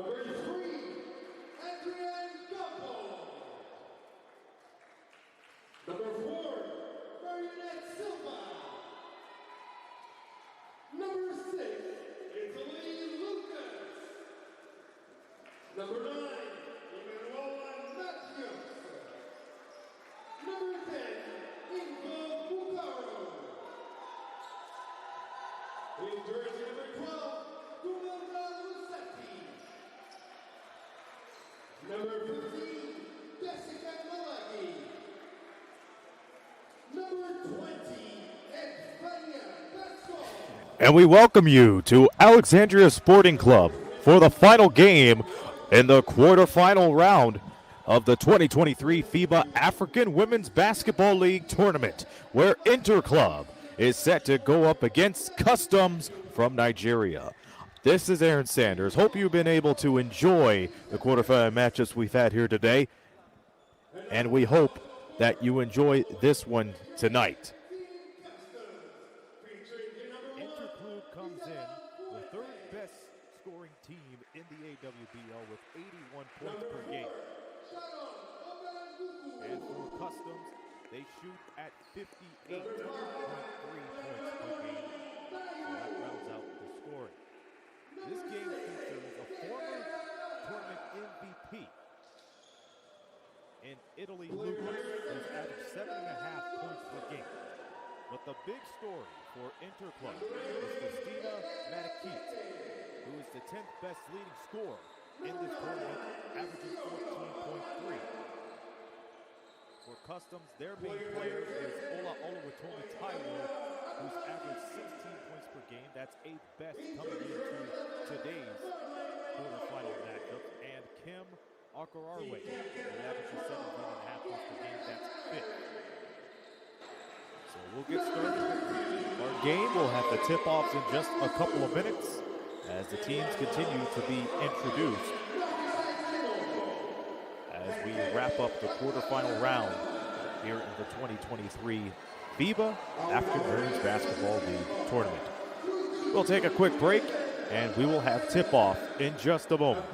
Number 3, Adrian Gumbo. Number 4, Marionette Silva. Number 6, Italy Lucas. Number 9, Emanuela Matthews. Number 10, Ingo Bucaro. In jersey number 12, Dumilda Lucetti. Number 15, Jessica Malagi. Number 20, Edvania Gasol. And we welcome you to Alexandria Sporting Club for the final game in the quarterfinal round of the 2023 FIBA African Women's Basketball League Tournament, where Interclub is set to go up against Customs from Nigeria. This is Aaron Sanders. Hope you've been able to enjoy the quarterfinal matches we've had here today, and we hope that you enjoy this one tonight. Interclub comes in the third best scoring team in the AWBL with 81 points per game. And for Customs, they shoot at 58.3 points per game. So that rounds out the scoring. This game features a former tournament MVP in Italy Lucas, who's averaged 7.5 points per game. But the big story for Interclub is Christina Matakit, who is the 10th best leading scorer in this tournament, averaging 14.3. For Customs, their main player is Ola Oluwatomi Taiwo, who's averaged 16 points per game. That's 8th best coming into today's quarterfinal matchup. And Kim Akararwe, who averages 17.5 points per game. That's 5th. So we'll get started with our game. We'll have the tip-offs in just a couple of minutes as the teams continue to be introduced as we wrap up the quarterfinal round here in the 2023 FIBA African Women's Basketball League Tournament. We'll take a quick break, and we will have tip-off in just a moment.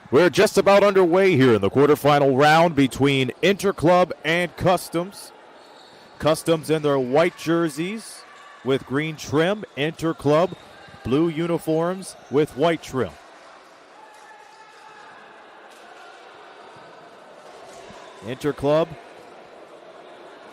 We're just about underway here in the quarterfinal round between Interclub and Customs. Customs in their white jerseys with green trim. Interclub, blue uniforms with white trim. Interclub,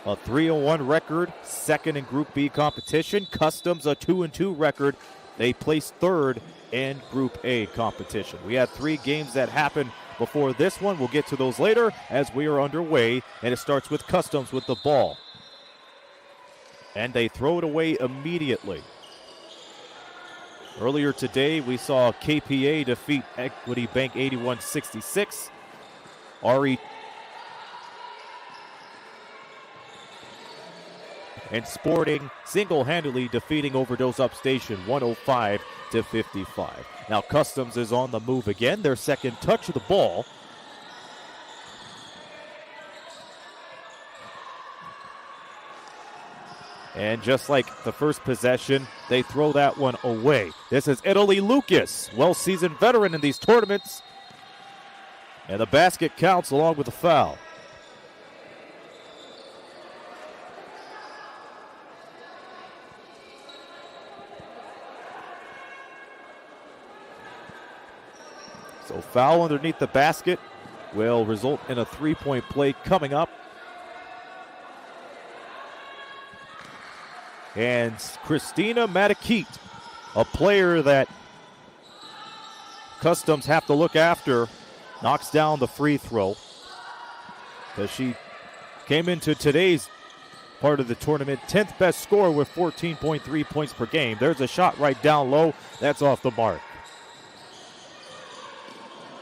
a 3-1 record, second in Group B competition. Customs, a 2-2 record. They placed third in Group A competition. We had 3 games that happened before this one. We'll get to those later as we are underway, and it starts with Customs with the ball. And they throw it away immediately. Earlier today, we saw KPA defeat Equity Bank 81-66. RE and Sporting single-handedly defeating Overdose Upstation 105-55. Now Customs is on the move again. Their second touch of the ball. And just like the first possession, they throw that one away. This is Italy Lucas, well-seasoned veteran in these tournaments. And the basket counts along with the foul. So foul underneath the basket will result in a 3-point play coming up. And Christina Matakit, a player that Customs have to look after, knocks down the free throw. Because she came into today's part of the tournament 10th best scorer with 14.3 points per game. There's a shot right down low. That's off the mark.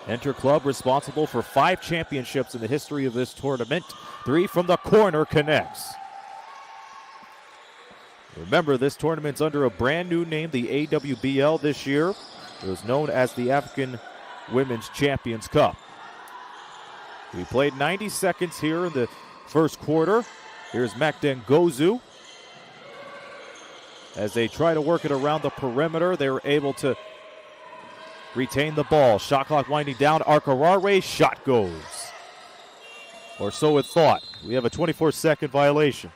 Interclub responsible for 5 championships in the history of this tournament. 3 from the corner connects. Remember, this tournament's under a brand new name, the AWBL this year. It was known as the African Women's Champions Cup. We played 90 seconds here in the first quarter. Here's Makdengozu. As they try to work it around the perimeter, they were able to retain the ball. Shot clock winding down. Arcarare, shot goes. Or so it thought. We have a 24-second violation.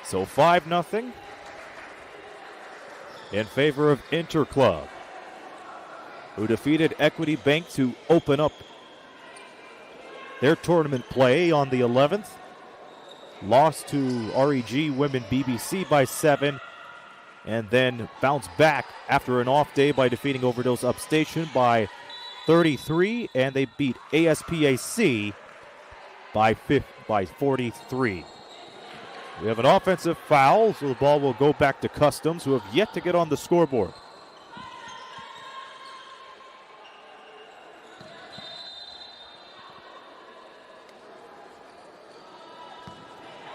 So 5-0 in favor of Interclub, who defeated Equity Bank to open up their tournament play on the 11th. Lost to REG Women BBC by 7, and then bounced back after an off day by defeating Overdose Upstation by 33, and they beat ASPAC by 43. We have an offensive foul, so the ball will go back to Customs, who have yet to get on the scoreboard.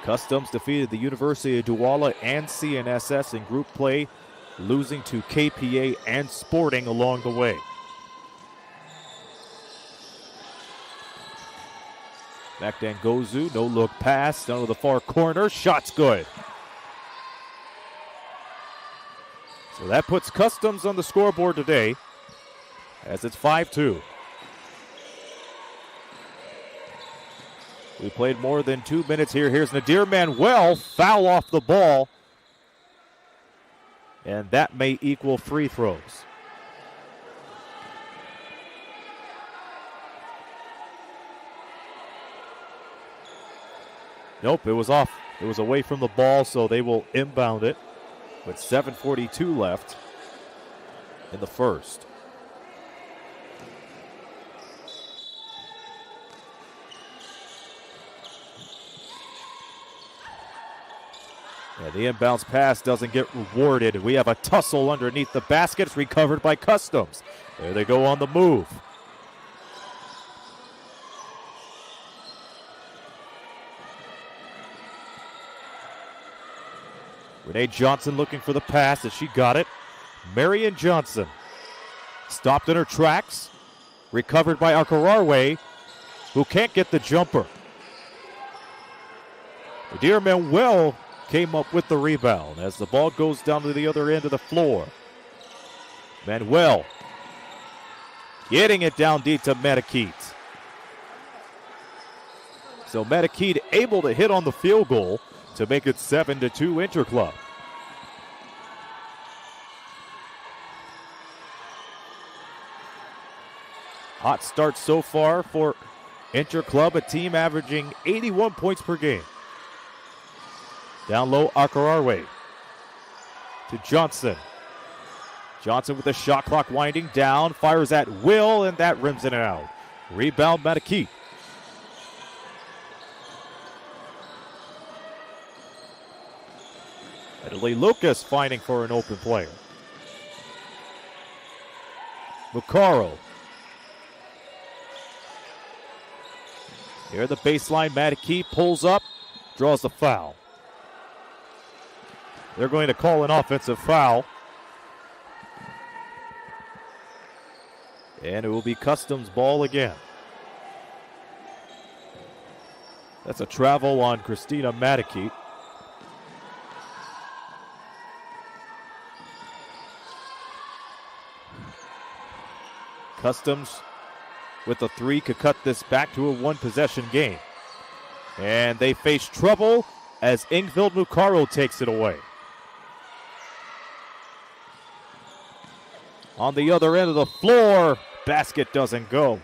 Customs defeated the University of Douala and CNSS in group play, losing to KPA and Sporting along the way. Makdengozu, no look pass, down to the far corner, shot's good. So that puts Customs on the scoreboard today as it's 5-2. We played more than 2 minutes here. Here's Nadir Manuel, foul off the ball. And that may equal free throws. Nope, it was off. It was away from the ball, so they will inbound it with 7:42 left in the first. Yeah, the inbounds pass doesn't get rewarded. We have a tussle underneath the basket. It's recovered by Customs. There they go on the move. Renee Johnson looking for the pass, and she got it. Marion Johnson Stopped in her tracks. Recovered by Akararwe, who can't get the jumper. Dear Manuel came up with the rebound as the ball goes down to the other end of the floor. Manuel getting it down deep to Medikit. So Medikit able to hit on the field goal to make it 7-2 Interclub. Hot start so far for Interclub, a team averaging 81 points per game. Down low, Akararwe to Johnson. Johnson with the shot clock winding down, fires at will, and that rims it out. Rebound, Medikit. Italy Lucas finding for an open player. Mucaro. Near the baseline, Medikit pulls up, draws the foul. They're going to call an offensive foul. And it will be Customs ball again. That's a travel on Christina Medikit. Customs with the three could cut this back to a one-possession game. And they face trouble as Ingvild Mucaro takes it away. On the other end of the floor, basket doesn't go.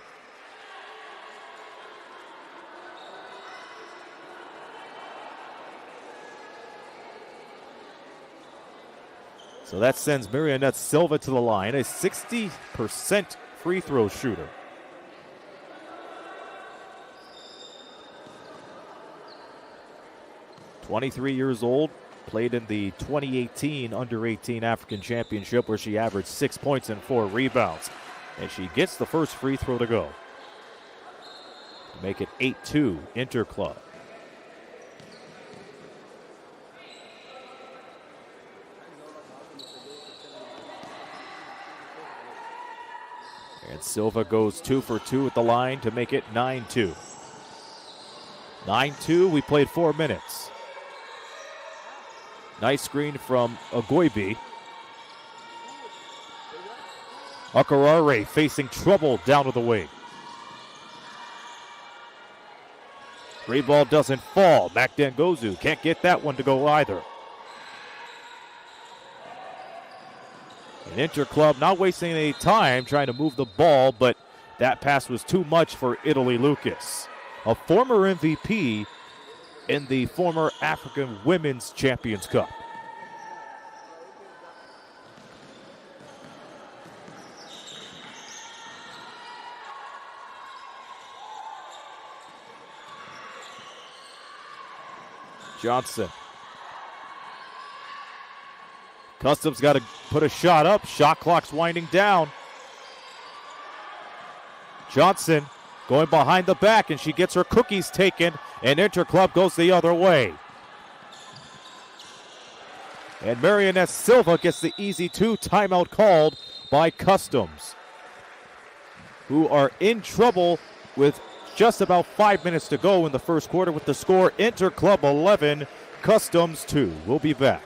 So that sends Marionette Silva to the line, a 60% free throw shooter. "23 years old, played in the 2018 Under-18 African Championship where she averaged 6 points and 4 rebounds. And she gets the first free throw to go. To make it 8-2 Interclub. And Silva goes 2 for 2 at the line to make it 9-2. 9-2, we played 4 minutes. Nice screen from Agoibi. Akararwe facing trouble down to the wing. Three ball doesn't fall. Makdangozu can't get that one to go either. And Interclub not wasting any time trying to move the ball, but that pass was too much for Italy Lucas, a former MVP in the former African Women's Champions Cup. Johnson. Customs got to put a shot up. Shot clock's winding down. Johnson going behind the back, and she gets her cookies taken, and Interclub goes the other way. And Marionette Silva gets the easy 2 timeout called by Customs, who are in trouble with just about 5 minutes to go in the first quarter with the score Interclub 11, Customs 2. We'll be back.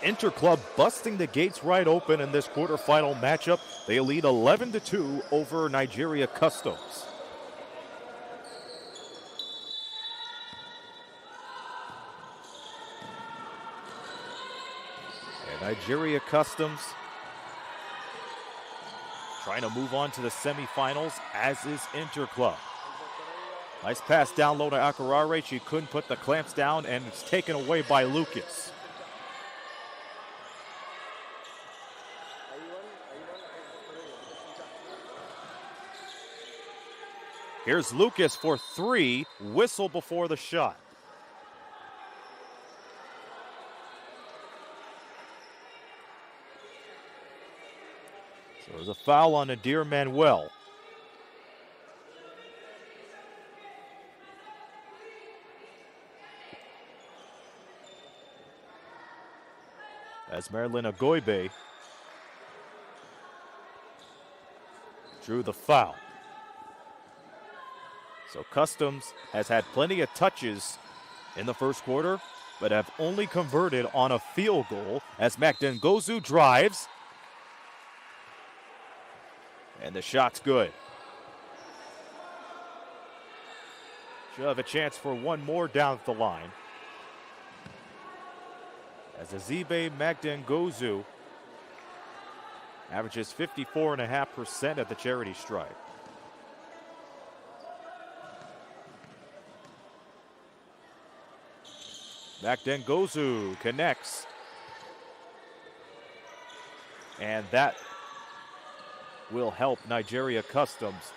Interclub busting the gates right open in this quarterfinal matchup. They lead 11-2 over Nigeria Customs. And Nigeria Customs trying to move on to the semifinals, as is Interclub. Nice pass down low to Akurare. She couldn't put the clamps down, and it's taken away by Lucas. Here's Lucas for three. Whistle before the shot. So there's a foul on Nadir Manuel. As Marilyn Agoibe drew the foul. So Customs has had plenty of touches in the first quarter, but have only converted on a field goal as Makdengozu drives. And the shot's good. She'll have a chance for one more down the line. As Azibe Makdengozu averages 54.5% at the charity stripe. Makdengozu connects. And that will help Nigeria Customs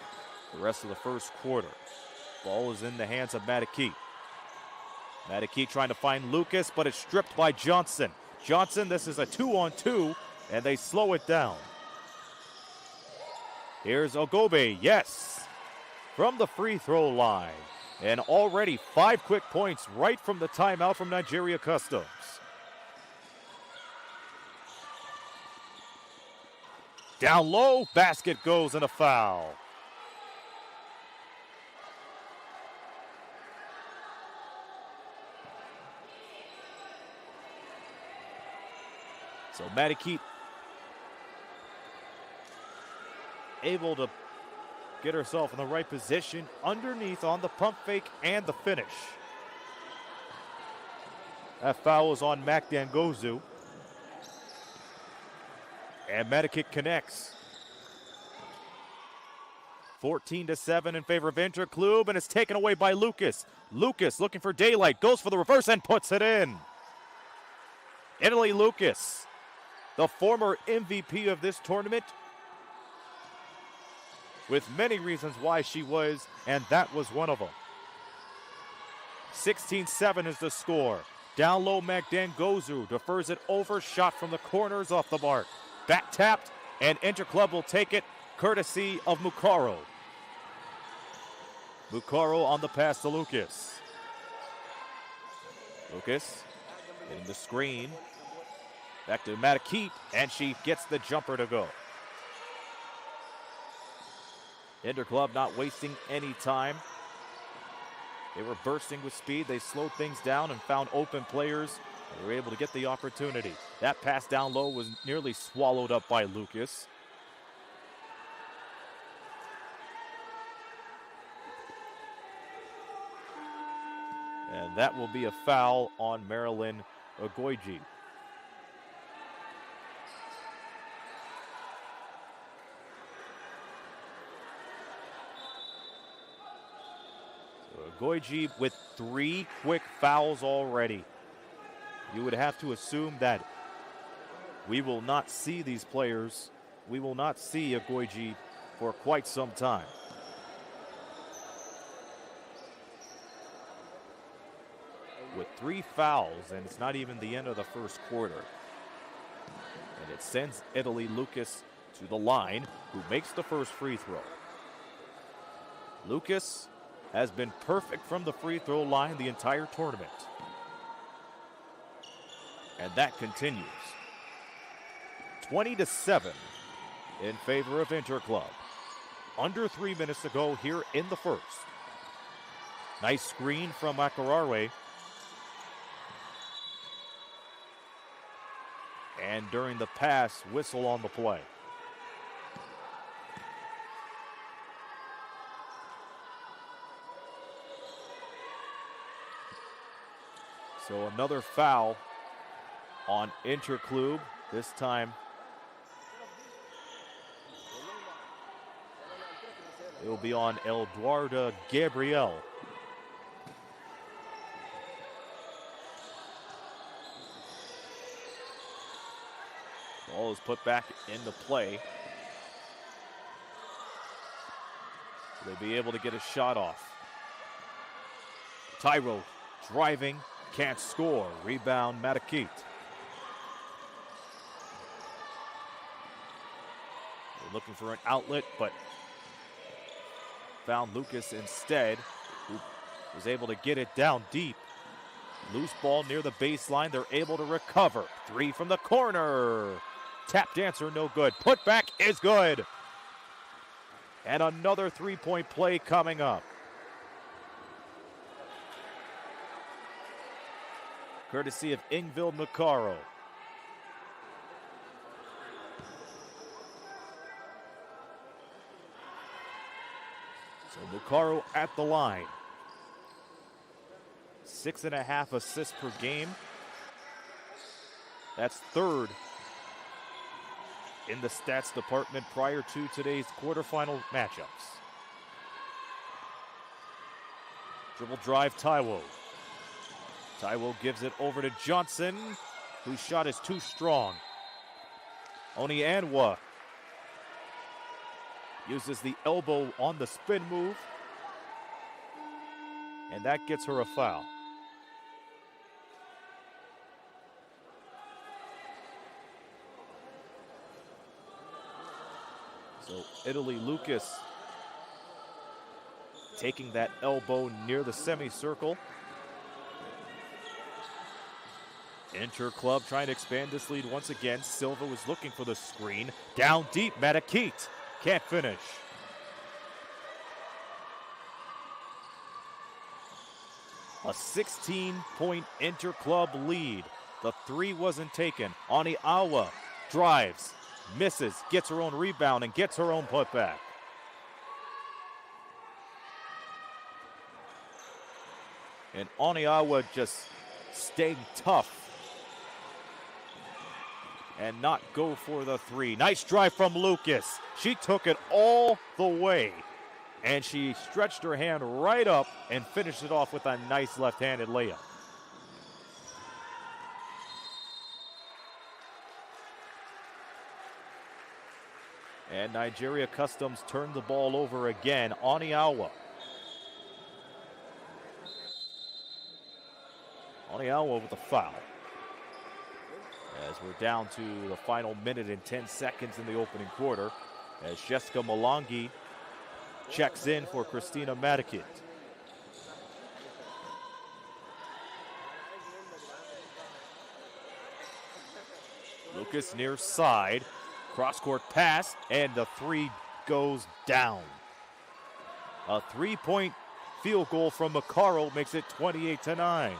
the rest of the first quarter. Ball is in the hands of Madaki. Madaki trying to find Lucas, but it's stripped by Johnson. Johnson, this is a 2-on-2, and they slow it down. Here's Ogobe, yes, from the free throw line. And already 5 quick points right from the timeout from Nigeria Customs. Down low, basket goes and a foul. So Madaki able to get herself in the right position underneath on the pump fake and the finish. That foul is on Makdengozu. And Madaki connects. 14-7 in favor of Interclub, and it's taken away by Lucas. Lucas looking for daylight, goes for the reverse and puts it in. Italy Lucas, the former MVP of this tournament, with many reasons why she was, and that was one of them. 16-7 is the score. Down low, Makdengozu defers it over, shot from the corners off the mark. Back tapped, and Interclub will take it, courtesy of Mukaro. Mukaro on the pass to Lucas. Lucas getting the screen. Back to Madaki, and she gets the jumper to go. Interclub not wasting any time. They were bursting with speed. They slowed things down and found open players. They were able to get the opportunity. That pass down low was nearly swallowed up by Lucas. And that will be a foul on Marilyn Ogoiji. Goiji with 3 quick fouls already. You would have to assume that we will not see these players. We will not see a Goiji for quite some time. With 3 fouls, and it's not even the end of the first quarter. And it sends Italy Lucas to the line, who makes the first free throw. Lucas has been perfect from the free throw line the entire tournament. And that continues. 20-7 in favor of Interclub. Under 3 minutes to go here in the first. Nice screen from Akurare. And during the pass, whistle on the play. So another foul on Interclube. This time it will be on Eduarda Gabriel. Ball is put back into play. They'll be able to get a shot off. Tyro driving, can't score. Rebound, Matakit. They're looking for an outlet, but found Lucas instead, who was able to get it down deep. Loose ball near the baseline. They're able to recover. Three from the corner. Tap dancer, no good. Put back is good. And another three-point play coming up. Courtesy of Ingvild Macaro. So Macaro at the line. 6.5 assists per game. That's third in the stats department prior to today's quarterfinal matchups. Dribble drive, Taiwo. Taiwo gives it over to Johnson, whose shot is too strong. Onianwa uses the elbow on the spin move, and that gets her a foul. So Italy Lucas taking that elbow near the semicircle. Interclub trying to expand this lead once again. Silva was looking for the screen. Down deep, Matakit can't finish. A 16-point Interclub lead. The three wasn't taken. Oniawa drives, misses, gets her own rebound, and gets her own putback. And Oniawa just staying tough and not go for the three. Nice drive from Lucas. She took it all the way, and she stretched her hand right up and finished it off with a nice left-handed layup. And Nigeria Customs turned the ball over again. Oniawa. Oniawa with a foul. As we're down to the final minute and 10 seconds in the opening quarter, as Jessica Malangi checks in for Christina Matakit. Lucas near side. Cross-court pass, and the three goes down. A three-point field goal from Macaro makes it 28-9.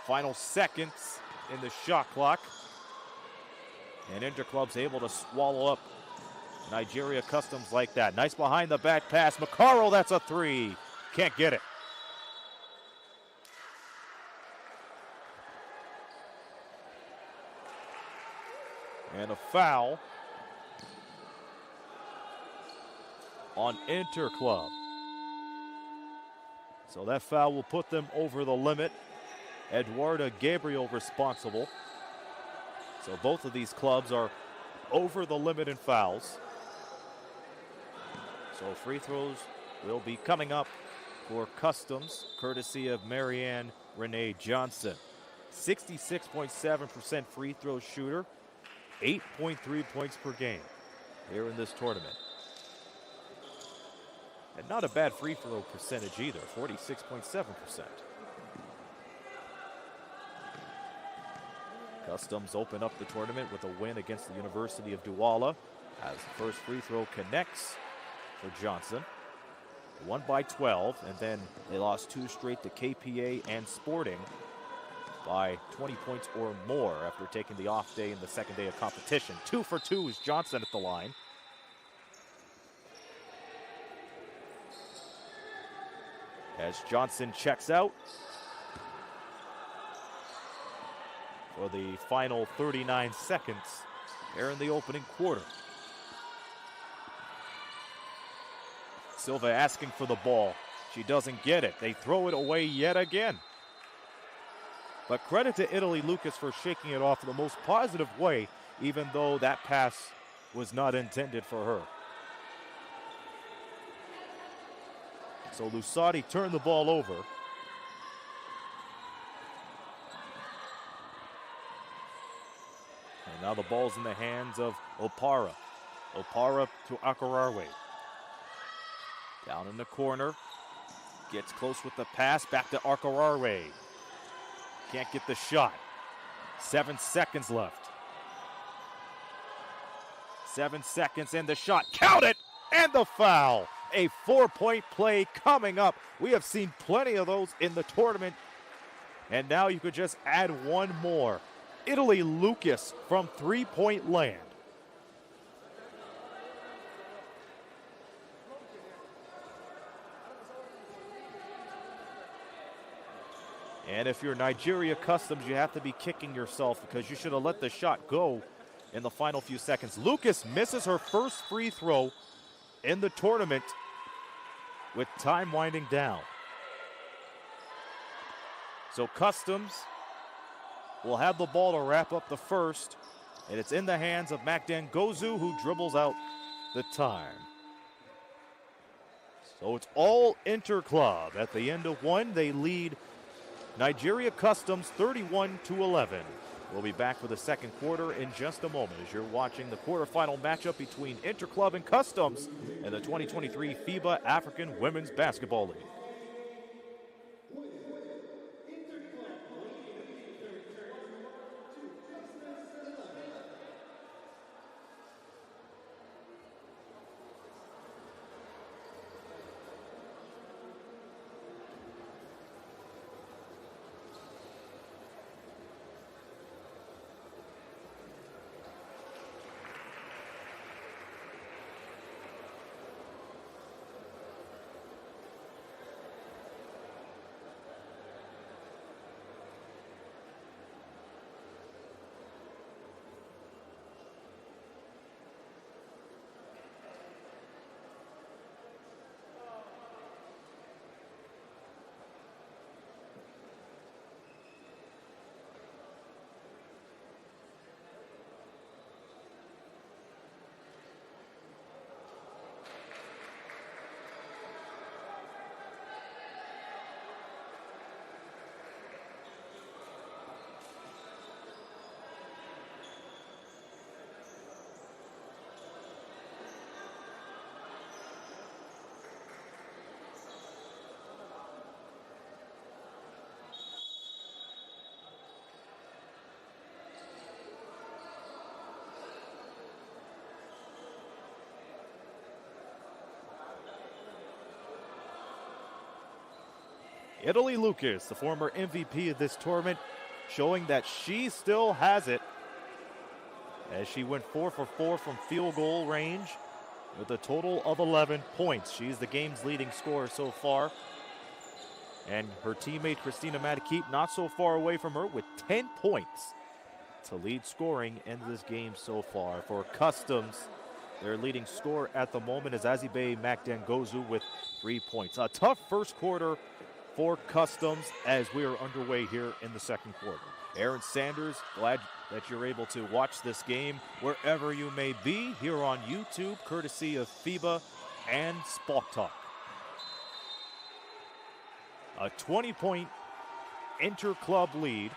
Final seconds in the shot clock. And Interclub's able to swallow up Nigeria Customs like that. Nice behind-the-back pass. Macaro, that's a three. Can't get it. And a foul on Interclub. So that foul will put them over the limit. Eduarda Gabriel responsible. So both of these clubs are over the limit in fouls. So free throws will be coming up for Customs, courtesy of Marianne Renee Johnson. 66.7% free throw shooter. 8.3 points per game here in this tournament. And not a bad free throw percentage either, 46.7%. Customs open up the tournament with a win against the University of Douala as the first free throw connects for Johnson. Won by 12, and then they lost two straight to KPA and Sporting by 20 points or more after taking the off day in the second day of competition. 2 for 2 is Johnson at the line. As Johnson checks out for the final 39 seconds here in the opening quarter. Silva asking for the ball. She doesn't get it. They throw it away yet again. But credit to Italy Lucas for shaking it off in the most positive way, even though that pass was not intended for her. So Lusati turned the ball over. And now the ball's in the hands of Opara. Opara to Akararwe. Down in the corner. Gets close with the pass. Back to Akararwe. Can't get the shot. 7 seconds left. 7 seconds and the shot. Count it! And the foul. A 4-point play coming up. We have seen plenty of those in the tournament. And now you could just add one more. Italy Lucas from 3-point land. And if you're Nigeria Customs, you have to be kicking yourself because you should have let the shot go in the final few seconds. Lucas misses her first free throw in the tournament with time winding down. So Customs will have the ball to wrap up the first, and it's in the hands of Macdan Gozu, who dribbles out the time. So it's all Interclub. At the end of one, they lead Nigeria Customs 31-11. We'll be back for the second quarter in just a moment as you're watching the quarterfinal matchup between Interclub and Customs in the 2023 FIBA African Women's Basketball League. Italy Lucas, the former MVP of this tournament, showing that she still has it as she went 4 for 4 from field goal range with a total of 11 points. She's the game's leading scorer so far. And her teammate Christina Matakeep not so far away from her with 10 points to lead scoring in this game so far. For Customs, their leading scorer at the moment is Azibe Macdangozu with 3 points. A tough first quarter for Customs as we are underway here in the second quarter. Aaron Sanders, glad that you're able to watch this game wherever you may be here on YouTube, courtesy of FIBA and Sport Talk. A 20-point inter-club lead.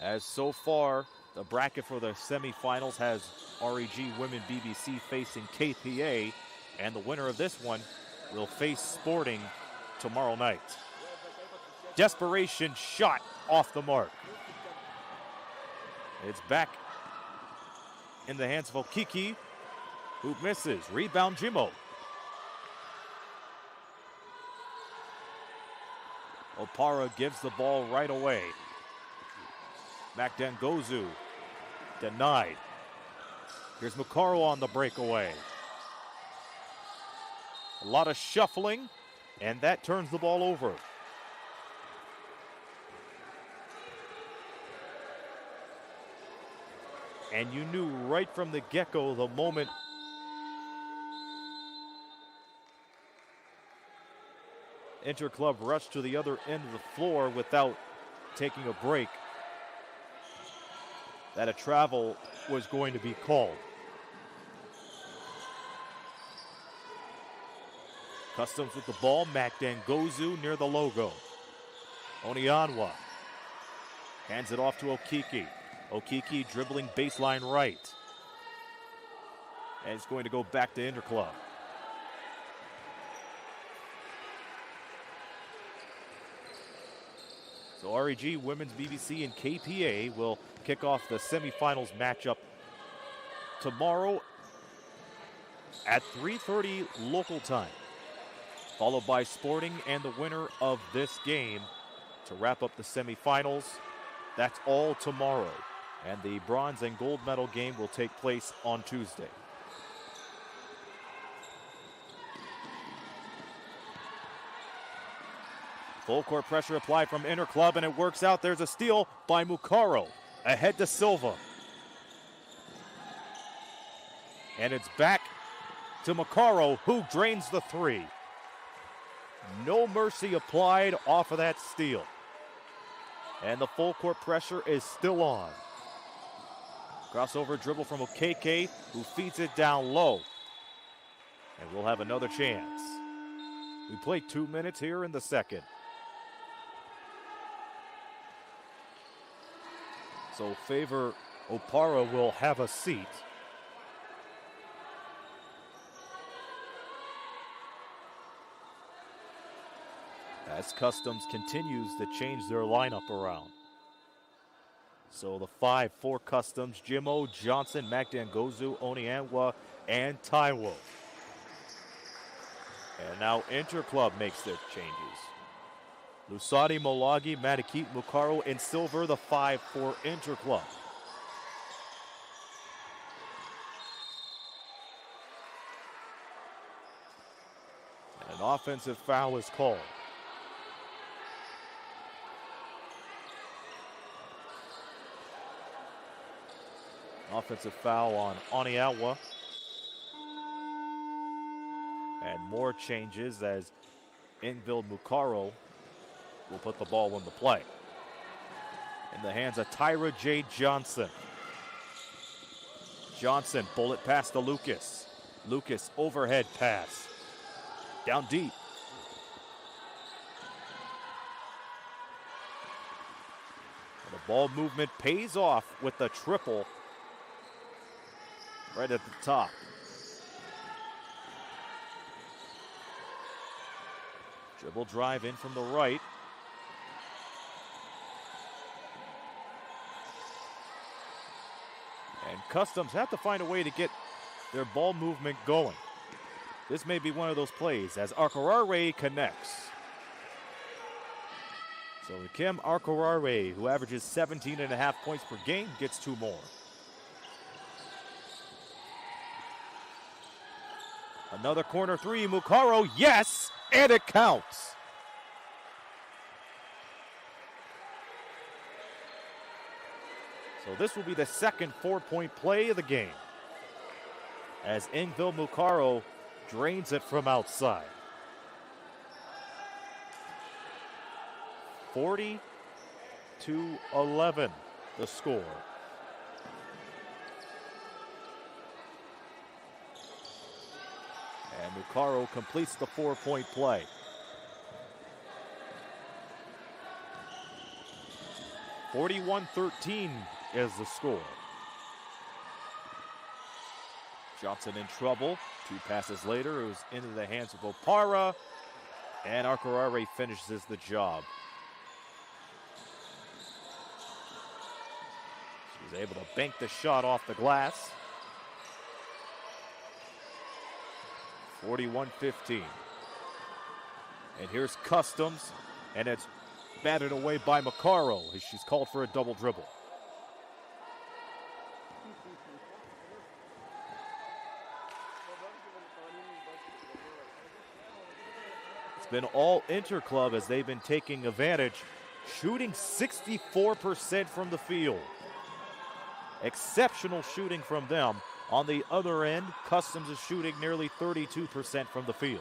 As so far, the bracket for the semifinals has REG Women BBC facing KPA, and the winner of this one will face Sporting tomorrow night. Desperation shot off the mark. It's back in the hands of Okiki, who misses. Rebound Jimo. Opara gives the ball right away. Makdangozu denied. Here's Mukaro on the breakaway. A lot of shuffling, and that turns the ball over. And you knew right from the get-go the moment Interclub rushed to the other end of the floor without taking a break that a travel was going to be called. Customs with the ball, Makdangozu near the logo. Onianwa hands it off to Okiki. Okiki dribbling baseline right. And it's going to go back to Interclub. So REG, Women's BBC, and KPA will kick off the semifinals matchup tomorrow at 3:30 local time, followed by Sporting and the winner of this game to wrap up the semifinals. That's all tomorrow, and the bronze and gold medal game will take place on Tuesday. Full court pressure applied from Interclub, and it works out. There's a steal by Mukaro. Ahead to Silva. And it's back to Mukaro, who drains the three. No mercy applied off of that steal. And the full court pressure is still on. Crossover dribble from Okeke, who feeds it down low. And we'll have another chance. We play 2 minutes here in the second. So Favor Opara will have a seat. As Customs continues to change their lineup around. So the 5 for Customs: Jimmo, Johnson, Makdangozu, Onianwa, and Taiwo. And now Interclub makes their changes. Lusadi, Molagi, Madikit, Mukaro, and Silver, the 5 for Interclub. And an offensive foul is called. Offensive foul on Oniawa. And more changes as Ingvild Mukaro will put the ball into play. In the hands of Tyra J. Johnson. Johnson, bullet pass to Lucas. Lucas, overhead pass. Down deep. And the ball movement pays off with the triple right at the top. Dribble drive in from the right. And Customs have to find a way to get their ball movement going. This may be one of those plays as Arkarare connects. So Kim Arkarare, who averages 17.5 points per game, gets 2 more. Another corner three, Mukaro, yes, and it counts. So this will be the second 4-point play of the game as Ingvild Mukaro drains it from outside. 40-11, the score. And Mukaro completes the 4-point play. (41-13) is the score. Johnson in trouble. 2 passes later, it was into the hands of Opara, and Arkarare finishes the job. She was able to bank the shot off the glass. 41-15. And here's Customs, and it's batted away by Macaro as she's called for a double dribble. It's been all Interclub as they've been taking advantage, shooting 64% from the field. Exceptional shooting from them. On the other end, Customs is shooting nearly 32% from the field.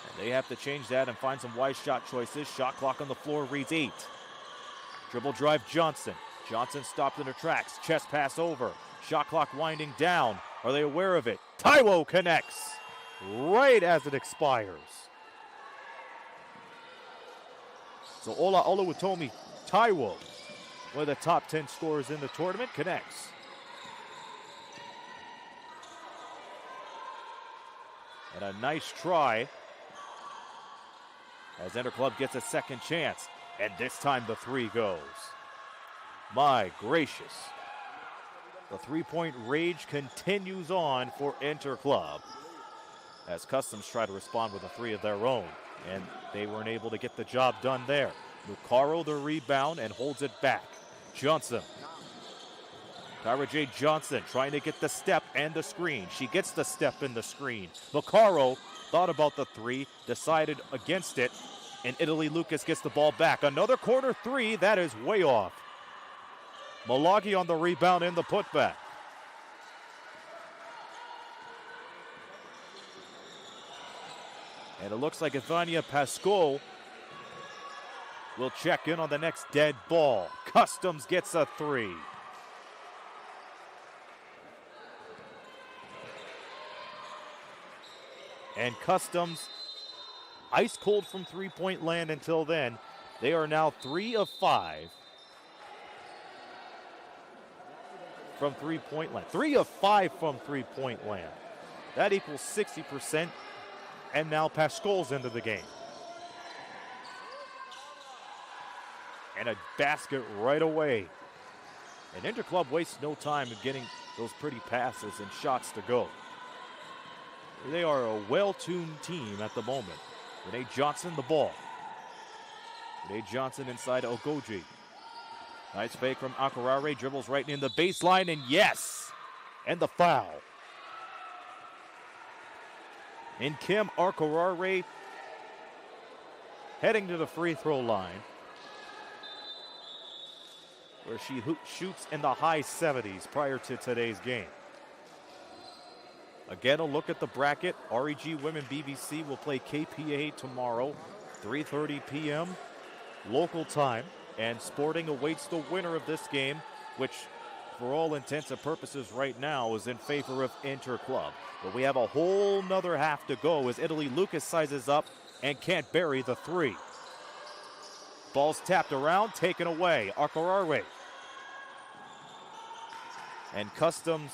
And they have to change that and find some wise shot choices. Shot clock on the floor reads 8. Dribble drive Johnson. Johnson stopped in her tracks. Chest pass over. Shot clock winding down. Are they aware of it? Taiwo connects right as it expires. So Ola Oluwatomi Taiwo, one of the top 10 scorers in the tournament, connects. And a nice try as Interclub gets a second chance. And this time the three goes. My gracious. The three-point rage continues on for Interclub as Customs try to respond with a three of their own. And they weren't able to get the job done there. Lucaro the rebound and holds it back. Johnson. Tyra J. Johnson trying to get the step and the screen. She gets the step and the screen. Macaro thought about the three, decided against it, and Italy Lucas gets the ball back. Another corner three, that is way off. Malagi on the rebound and the putback. And it looks like Ivania Pascoe will check in on the next dead ball. Customs gets a three. And Customs, ice cold from three-point land until then. They are now 3 of 5 from three-point land. 3 of 5 from three-point land. That equals 60%. And now Pascal's into the game. And a basket right away. And Interclub wastes no time in getting those pretty passes and shots to go. They are a well-tuned team at the moment. Renee Johnson the ball. Renee Johnson inside Ogoji. Nice fake from Akurare, dribbles right in the baseline, and yes! And the foul. And Kim Akurare heading to the free throw line, where she shoots in the high 70s prior to today's game. Again, a look at the bracket. REG Women BBC will play KPA tomorrow, 3:30 p.m. local time. And Sporting awaits the winner of this game, which for all intents and purposes right now is in favor of Interclub. But we have a whole nother half to go as Italy Lucas sizes up and can't bury the three. Ball's tapped around, taken away. Akurare. And Customs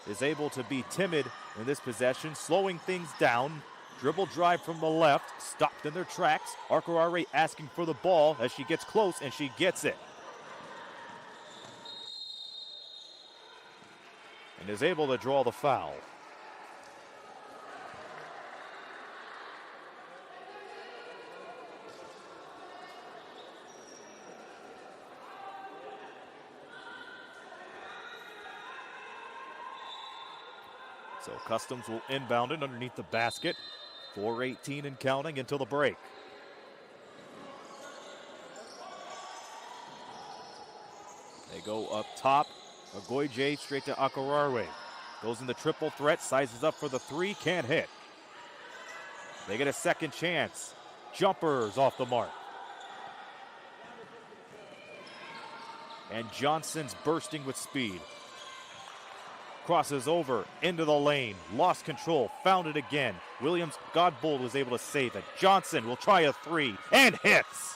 is able to be timid in this possession, slowing things down. Dribble drive from the left, stopped in their tracks. Akurare asking for the ball as she gets close, and she gets it. And is able to draw the foul. So Customs will inbound it underneath the basket. 4:18 and counting until the break. They go up top. Agoije straight to Akurare. Goes in the triple threat, sizes up for the three, can't hit. They get a second chance. Jumpers off the mark. And Johnson's bursting with speed. Crosses over into the lane, lost control, found it again. Williams Godbold was able to save it. Johnson will try a three and hits.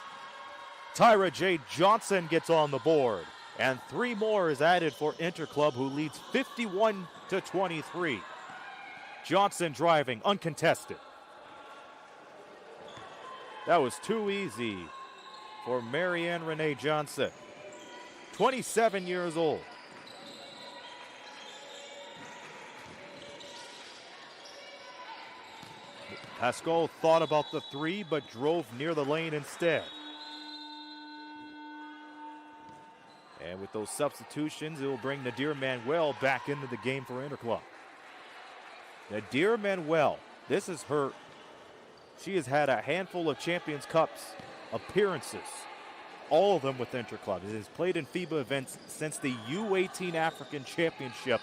Tyra J. Johnson gets on the board. And three more is added for Interclub, who leads 51-23. Johnson driving, uncontested. That was too easy for Marianne Renee Johnson. 27 years old. Pascal thought about the three, but drove near the lane instead. And with those substitutions, it will bring Nadir Manuel back into the game for Interclub. Nadir Manuel, this is her. She has had a handful of Champions Cups appearances, all of them with Interclub. It has played in FIBA events since the U18 African Championship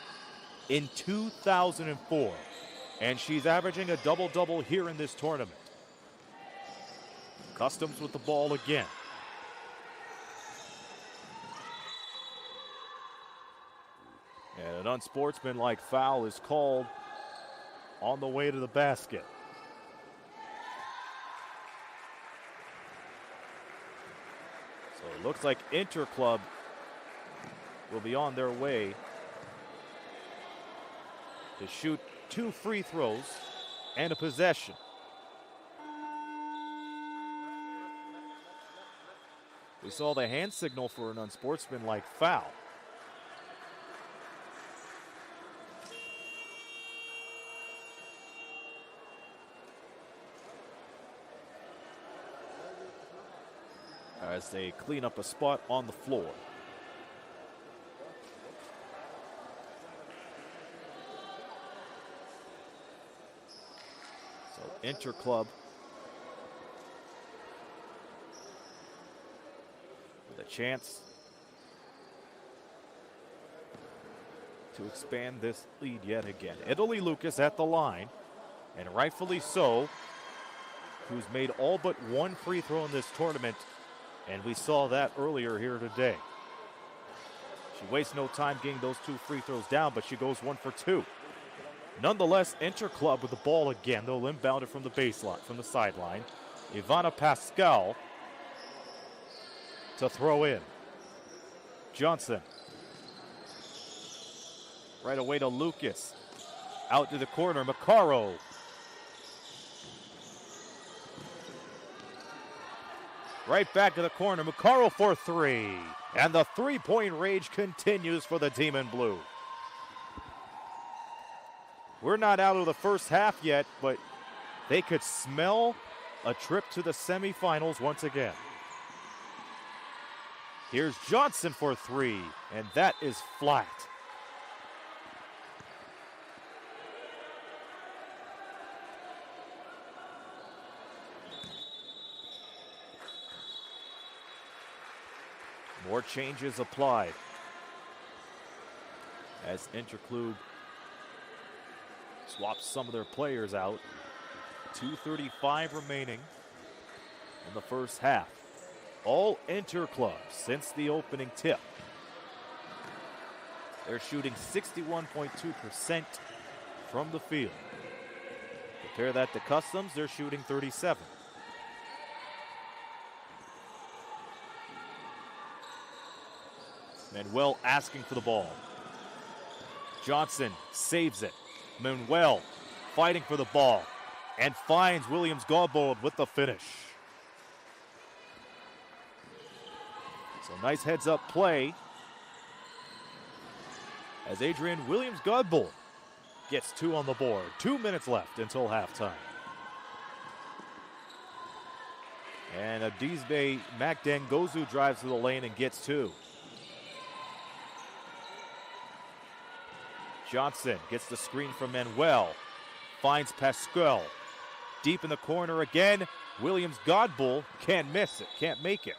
in 2004. And she's averaging a double-double here in this tournament. Customs with the ball again. And an unsportsmanlike foul is called on the way to the basket. So it looks like Interclub will be on their way to shoot 2 free throws and a possession. We saw the hand signal for an unsportsmanlike foul. As they clean up a spot on the floor. So Interclub with a chance to expand this lead yet again. Italy Lucas at the line, and rightfully so, who's made all but one free throw in this tournament. And we saw that earlier here today. She wastes no time getting those 2 free throws down, but she goes 1 for 2. Nonetheless, Interclub with the ball again. They'll inbound it from the baseline, from the sideline. Ivana Pascal to throw in. Johnson. Right away to Lucas. Out to the corner, Macaro. Right back to the corner, Macaro for 3. And the three-point rage continues for the Team in Blue. We're not out of the first half yet, but they could smell a trip to the semifinals once again. Here's Johnson for 3, and that is flat. More changes applied as Interclub swaps some of their players out. 2:35 remaining in the first half. All Interclub since the opening tip. They're shooting 61.2% from the field. Compare that to Customs, they're shooting 37. Manuel asking for the ball. Johnson saves it. Manuel fighting for the ball and finds Williams-Godbold with the finish. So nice heads-up play as Adrian Williams-Godbold gets 2 on the board. 2 minutes left until halftime. And Abdizbe Makdangozu drives to the lane and gets 2. Johnson gets the screen from Manuel, finds Pascal. Deep in the corner again, Williams-Godbold can't miss it, can't make it.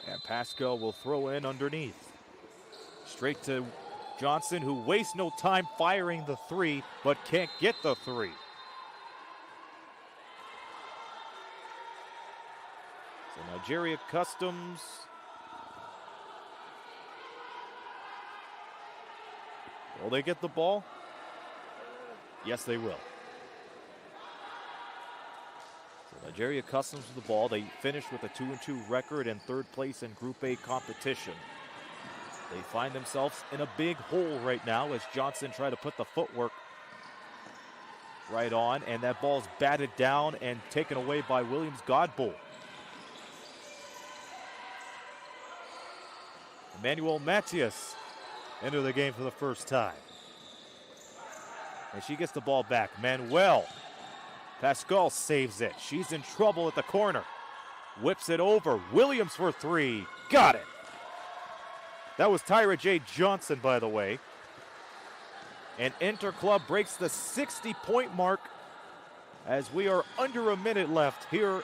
And Pascal will throw in underneath. Straight to Johnson, who wastes no time firing the 3, but can't get the 3. So Nigeria Customs. Will they get the ball? Yes, they will. So Nigeria Customs with the ball. They finished with a 2-2 record and 3rd place in Group A competition. They find themselves in a big hole right now as Johnson tries to put the footwork right on, and that ball's batted down and taken away by Williams Godbold. Emmanuel Matias into the game for the first time. And she gets the ball back. Manuel. Pascal saves it. She's in trouble at the corner. Whips it over. Williams for three. Got it. That was Tyra J. Johnson, by the way. And Interclub breaks the 60-point mark as we are under a minute left here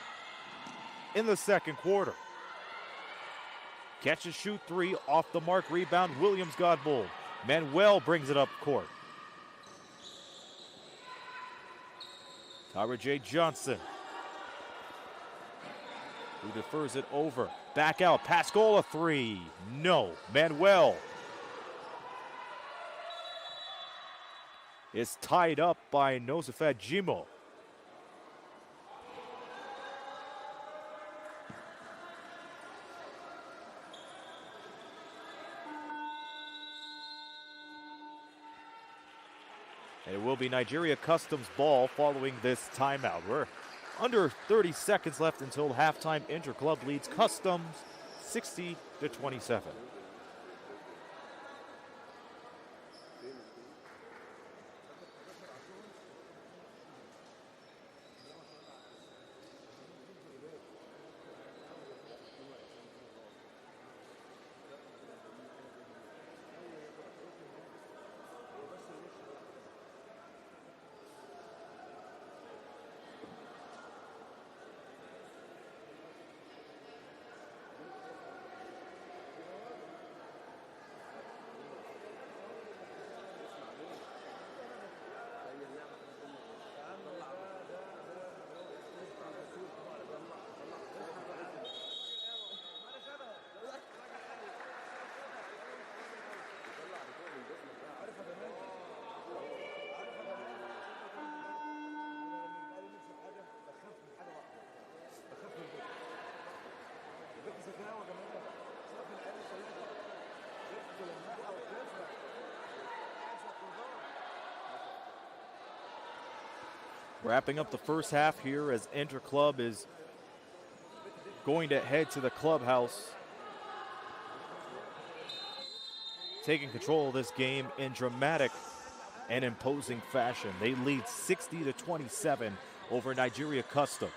in the second quarter. Catch and shoot three, off the mark, rebound, Williams Godbold. Manuel brings it up court. Tyra J. Johnson, who defers it over. Back out, Pascal a three. No, Manuel is tied up by Nosifat Jimo. And it will be Nigeria Customs ball following this timeout. We're under 30 seconds left until halftime. Interclub leads Customs 60-27. Wrapping up the first half here as Interclub is going to head to the clubhouse, taking control of this game in dramatic and imposing fashion. They lead 60-27 over Nigeria Customs.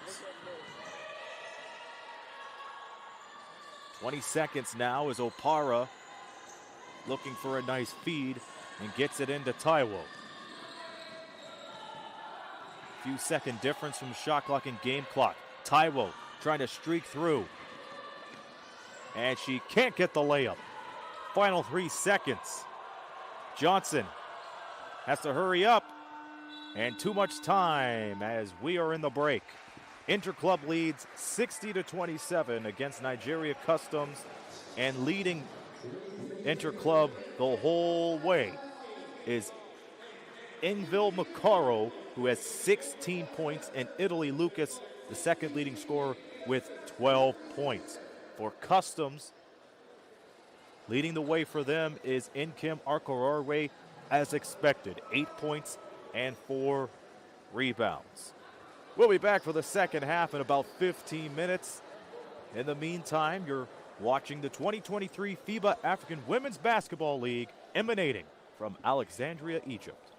20 seconds now as Opara looking for a nice feed and gets it into Taiwo. Few second difference from shot clock and game clock. Taiwo trying to streak through. And she can't get the layup. Final 3 seconds. Johnson has to hurry up. And too much time as we are in the break. Interclub leads 60-27 against Nigeria Customs, and leading Interclub the whole way is Enville Macaro, who has 16 points, and Italy Lucas, the second leading scorer, with 12 points. For Customs, leading the way for them is Nkim Arkorarwe, as expected, 8 points and 4 rebounds. We'll be back for the second half in about 15 minutes. In the meantime, you're watching the 2023 FIBA African Women's Basketball League emanating from Alexandria, Egypt.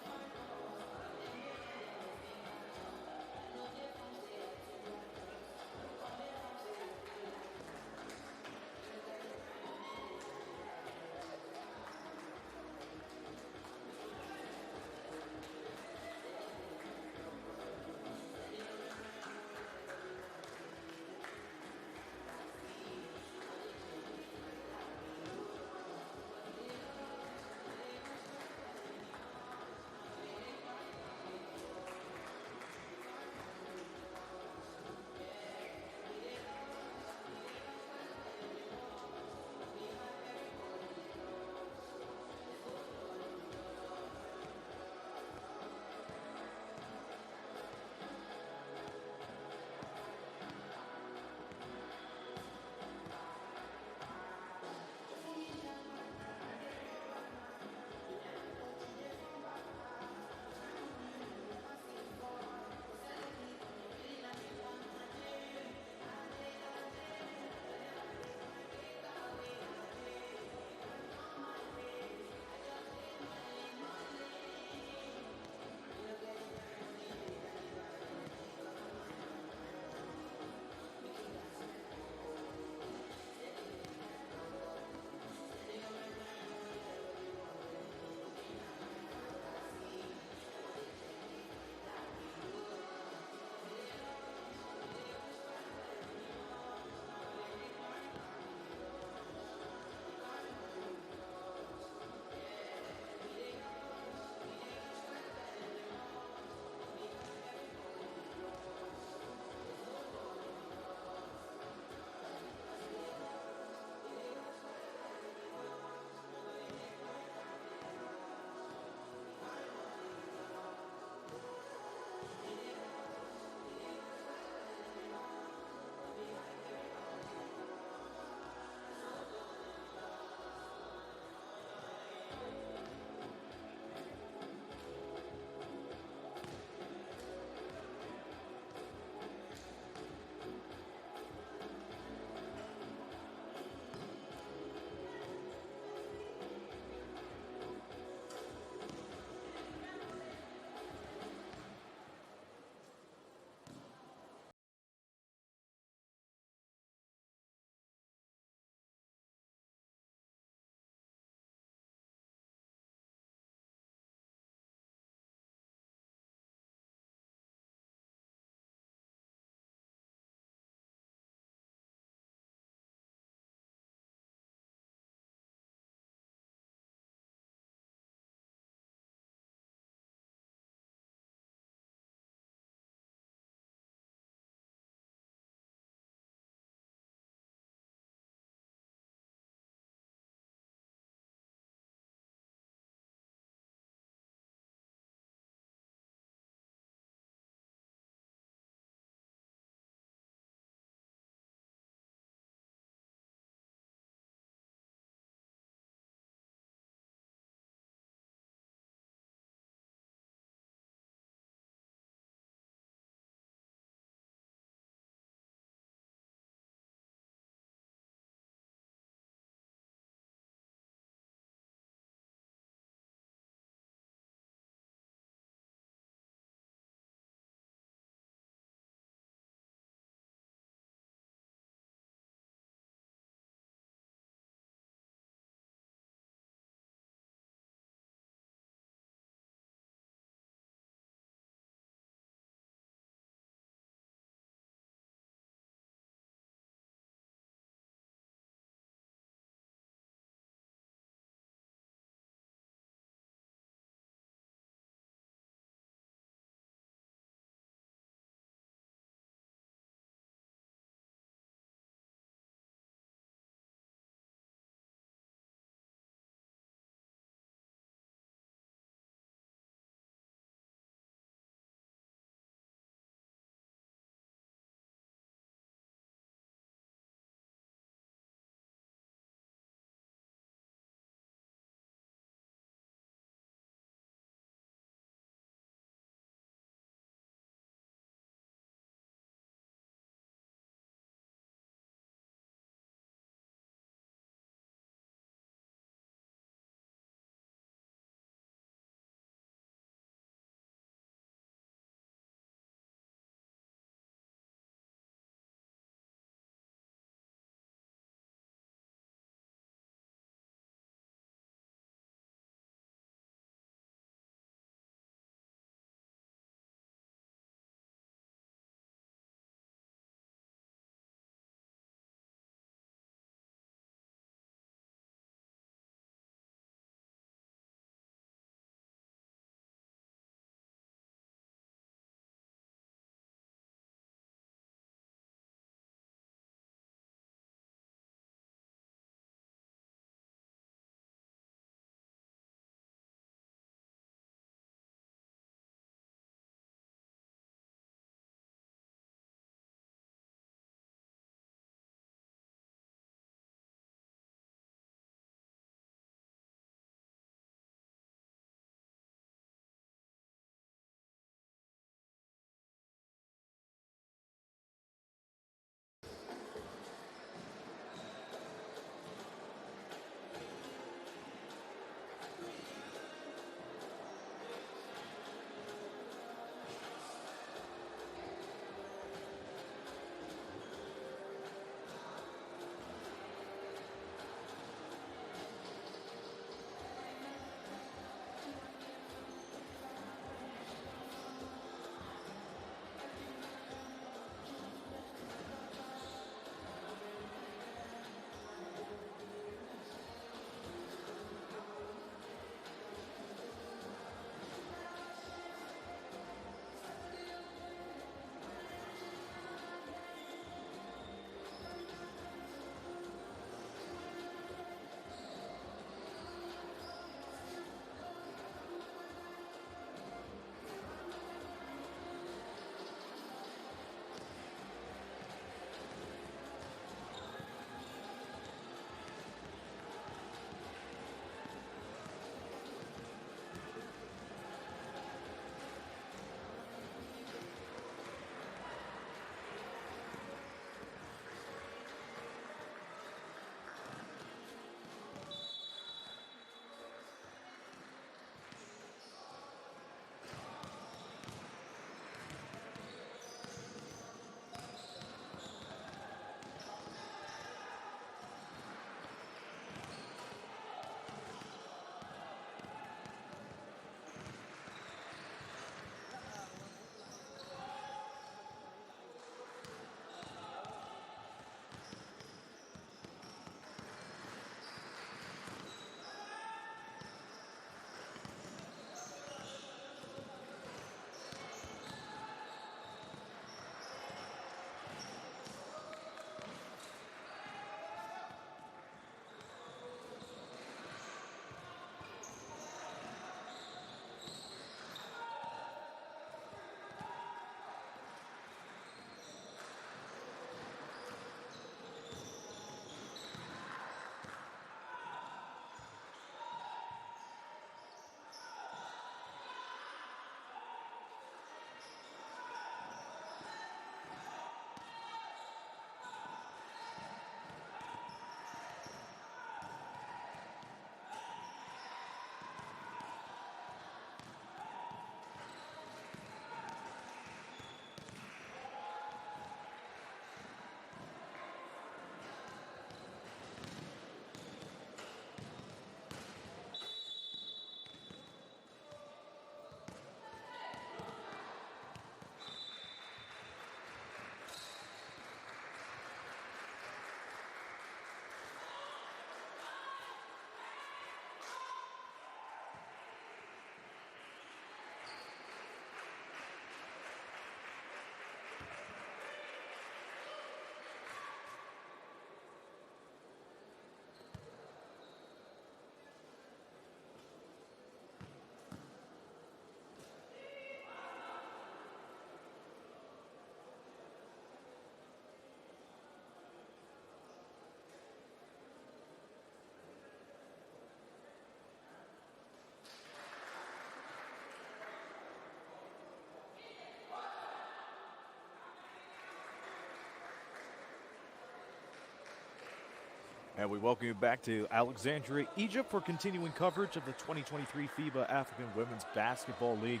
And we welcome you back to Alexandria, Egypt for continuing coverage of the 2023 FIBA African Women's Basketball League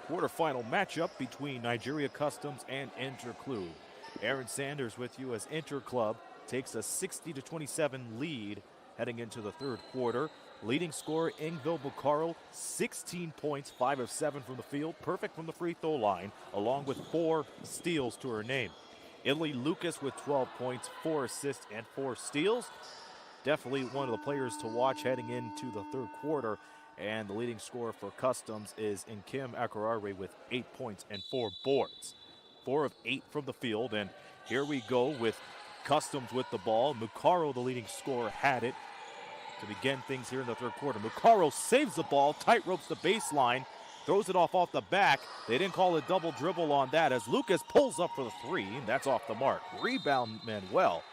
quarterfinal matchup between Nigeria Customs and Clube. Aaron Sanders with you as Club takes a 60-27 lead heading into the third quarter. Leading scorer Ingvil Bukaro, 16 points, 5 of 7 from the field, perfect from the free throw line, along with 4 steals to her name. Italy Lucas with 12 points, 4 assists, and 4 steals. Definitely one of the players to watch heading into the third quarter. And the leading scorer for Customs is Nkem Akurare with 8 points and 4 boards. 4 of 8 from the field. And here we go with Customs with the ball. Mukaro, the leading scorer, had it to begin things here in the third quarter. Mukaro saves the ball, tight ropes the baseline, throws it off the back. They didn't call a double dribble on that as Lucas pulls up for the 3, and that's off the mark. Rebound Manuel.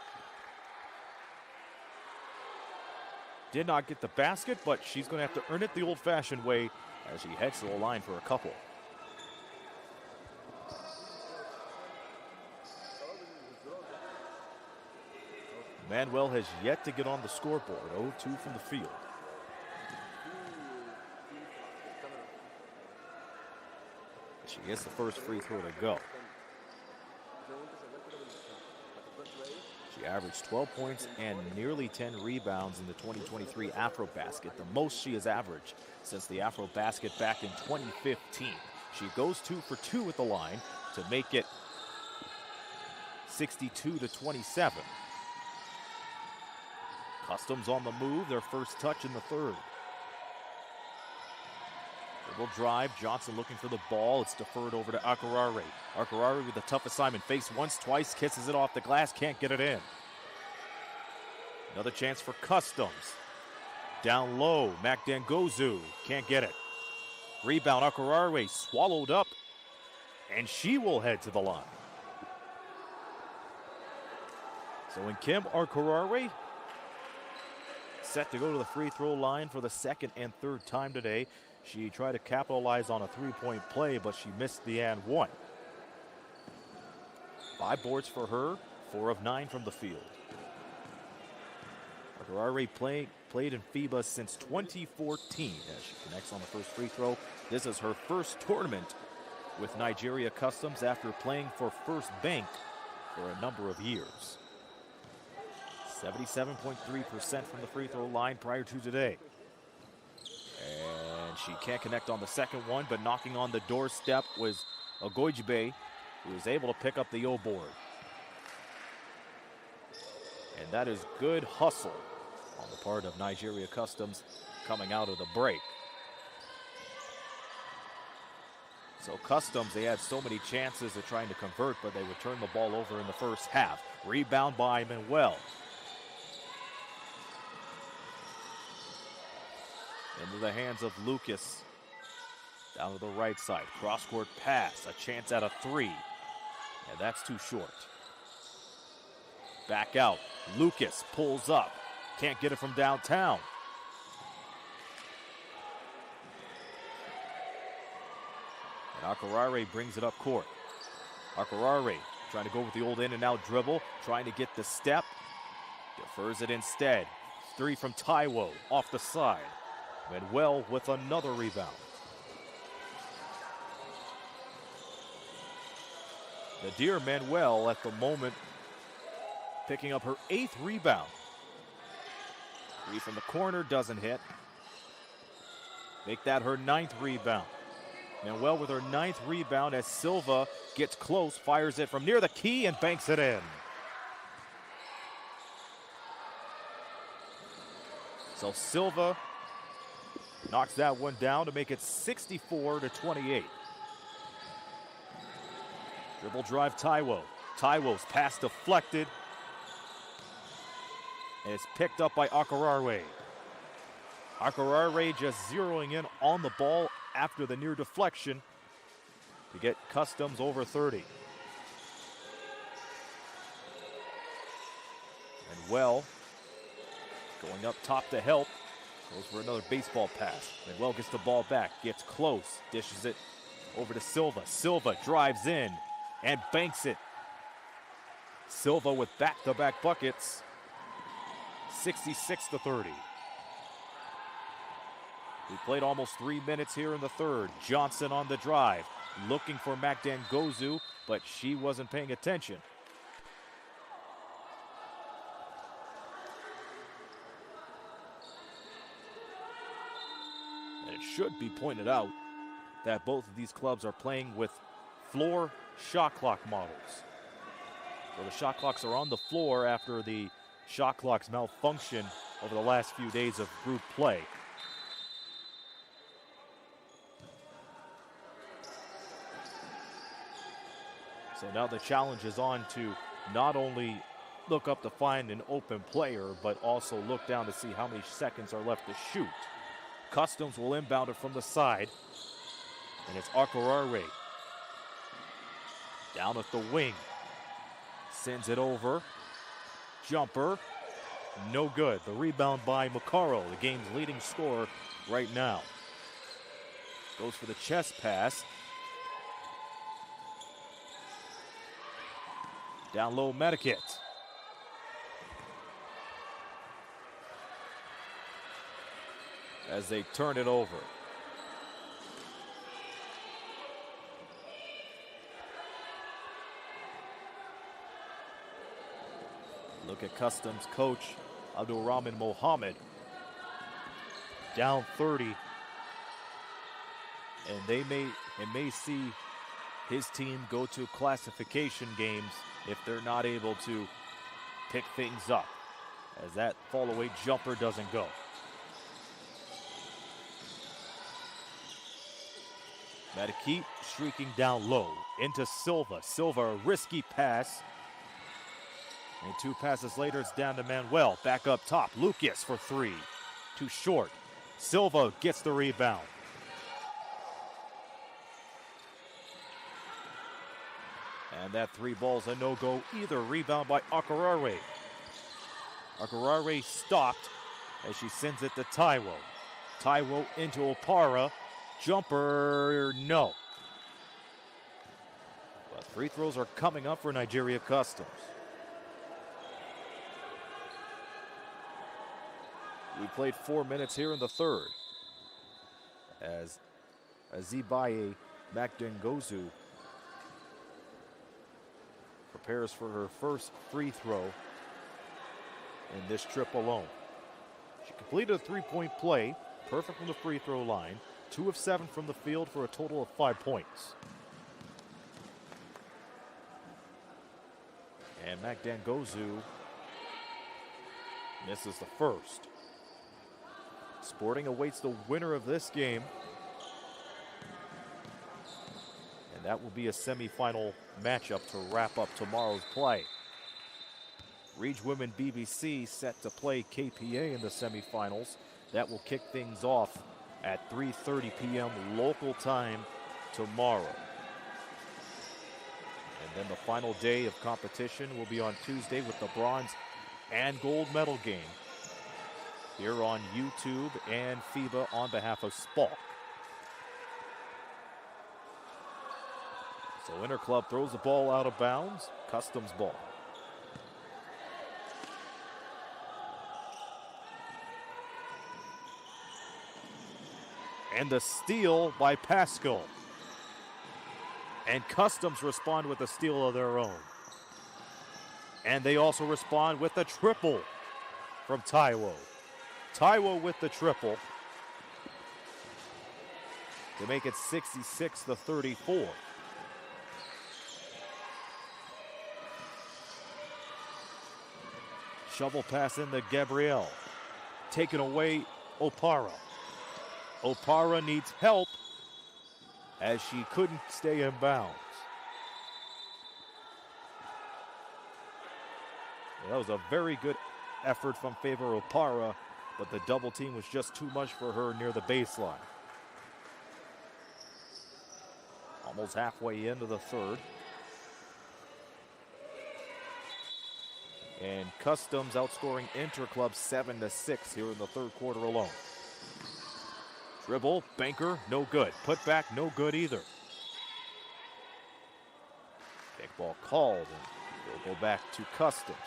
Did not get the basket, but she's going to have to earn it the old-fashioned way as she heads to the line for a couple. Manuel has yet to get on the scoreboard, 0-2 from the field. She gets the first free throw to go. She averaged 12 points and nearly 10 rebounds in the 2023 AfroBasket, the most she has averaged since the AfroBasket back in 2015. She goes 2 for 2 at the line to make it 62-27. Customs on the move, their first touch in the third. Dribble drive, Johnson looking for the ball. It's deferred over to Akurare. Akurare with a tough assignment. Fakes once, twice, kisses it off the glass, can't get it in. Another chance for Customs. Down low, Mac Dangozu can't get it. Rebound, Akurare swallowed up, and she will head to the line. So Nkem Akurare set to go to the free throw line for the second and third time today. She tried to capitalize on a three-point play, but she missed the and one. 5 boards for her, 4 of 9 from the field. Akurare played in FIBA since 2014 as she connects on the first free throw. This is her first tournament with Nigeria Customs after playing for First Bank for a number of years. 77.3% from the free throw line prior to today. And she can't connect on the second one, but knocking on the doorstep was Ogojibe, who was able to pick up the O board. And that is good hustle on the part of Nigeria Customs coming out of the break. So Customs, they had so many chances of trying to convert, but they would turn the ball over in the first half. Rebound by Manuel. Into the hands of Lucas. Down to the right side. Cross-court pass. A chance at a 3. And that's too short. Back out. Lucas pulls up. Can't get it from downtown. And Akurare brings it up court. Akurare trying to go with the old in-and-out dribble. Trying to get the step. Defers it instead. 3 from Taiwo off the side. Manuel with another rebound. Nadir Manuel at the moment picking up her 8th rebound. 3 from the corner, doesn't hit. Make that her 9th rebound. Manuel with her 9th rebound as Silva gets close, fires it from near the key and banks it in. So Silva knocks that one down to make it 64-28. Dribble drive Taiwo. Taiwo's pass deflected. And it's picked up by Akurare. Akurare just zeroing in on the ball after the near deflection to get Customs over 30. And well, going up top to help. Goes for another baseball pass. Manuel gets the ball back, gets close, dishes it over to Silva. Silva drives in and banks it. Silva with back-to-back buckets. 66-30. We played almost 3 minutes here in the third. Johnson on the drive, looking for Makdangozu, but she wasn't paying attention. And it should be pointed out that both of these clubs are playing with floor shot clock models. So the shot clocks are on the floor after the shot clocks malfunction over the last few days of group play. So now the challenge is on to not only look up to find an open player, but also look down to see how many seconds are left to shoot. Customs will inbound it from the side, and it's Akarare. Down at the wing. Sends it over. Jumper. No good. The rebound by Makaro, the game's leading scorer right now. Goes for the chest pass. Down low, Medikit. As they turn it over. Look at Customs coach Abdul Rahman Mohammed. Down 30. And they may see his team go to classification games if they're not able to pick things up, as that fall-away jumper doesn't go. Medikit streaking down low into Silva. Silva, a risky pass. And 2 passes later, it's down to Manuel. Back up top. Lucas for 3. Too short. Silva gets the rebound. And that 3 ball's a no-go either. Rebound by Akarare. Akarare stopped as she sends it to Taiwo. Taiwo into Opara. Jumper, no. But free throws are coming up for Nigeria Customs. We played 4 minutes here in the third, as Azibaye Makdangozu prepares for her first free throw in this trip alone. She completed a 3-point play, perfect from the free throw line, 2 of 7 from the field for a total of 5 points. And Makdangozu misses the first. Sporting awaits the winner of this game. And that will be a semifinal matchup to wrap up tomorrow's play. Reach Women BBC set to play KPA in the semifinals. That will kick things off at 3:30 p.m. local time tomorrow. And then the final day of competition will be on Tuesday with the bronze and gold medal game here on YouTube and FIBA on behalf of SPALK. So Interclub throws the ball out of bounds. Customs ball. And the steal by Pascal. And Customs respond with a steal of their own. And they also respond with a triple from Taiwo. Taiwo with the triple to make it 66-34. Shovel pass in to Gabrielle. Taken away, Opara. Opara needs help as she couldn't stay in bounds. That was a very good effort from Favor Opara, but the double team was just too much for her near the baseline. Almost halfway into the third. And Customs outscoring Interclub 7-6 here in the third quarter alone. Dribble, banker, no good. Put back, no good either. Big ball called, and we'll go back to Customs.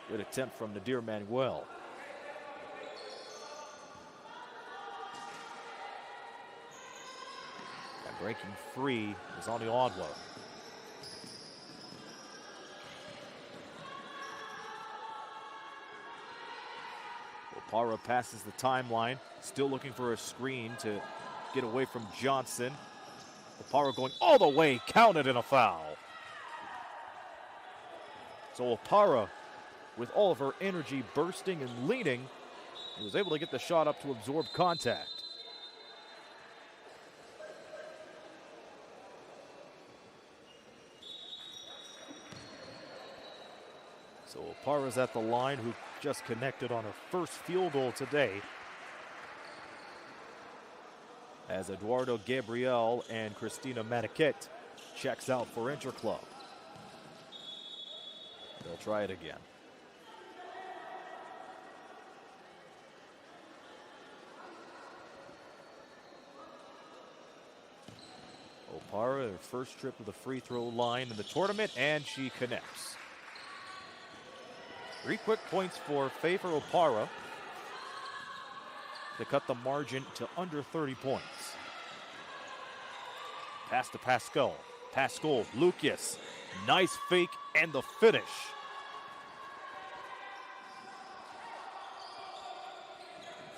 Good attempt from Nadir Manuel. And breaking free is on the Odwa. Opara passes the timeline, still looking for a screen to get away from Johnson. Opara going all the way, counted in a foul. So Opara, with all of her energy bursting and leaning, was able to get the shot up to absorb contact. So Opara's at the line, who just connected on her first field goal today, as Eduardo Gabriel and Christina Maniquet checks out for Interclub. They'll try it again. Opara, her first trip to the free throw line in the tournament, and she connects. 3 quick points for Favor Opara to cut the margin to under 30 points. Pass to Pascal. Pascal, Lucas. Nice fake and the finish.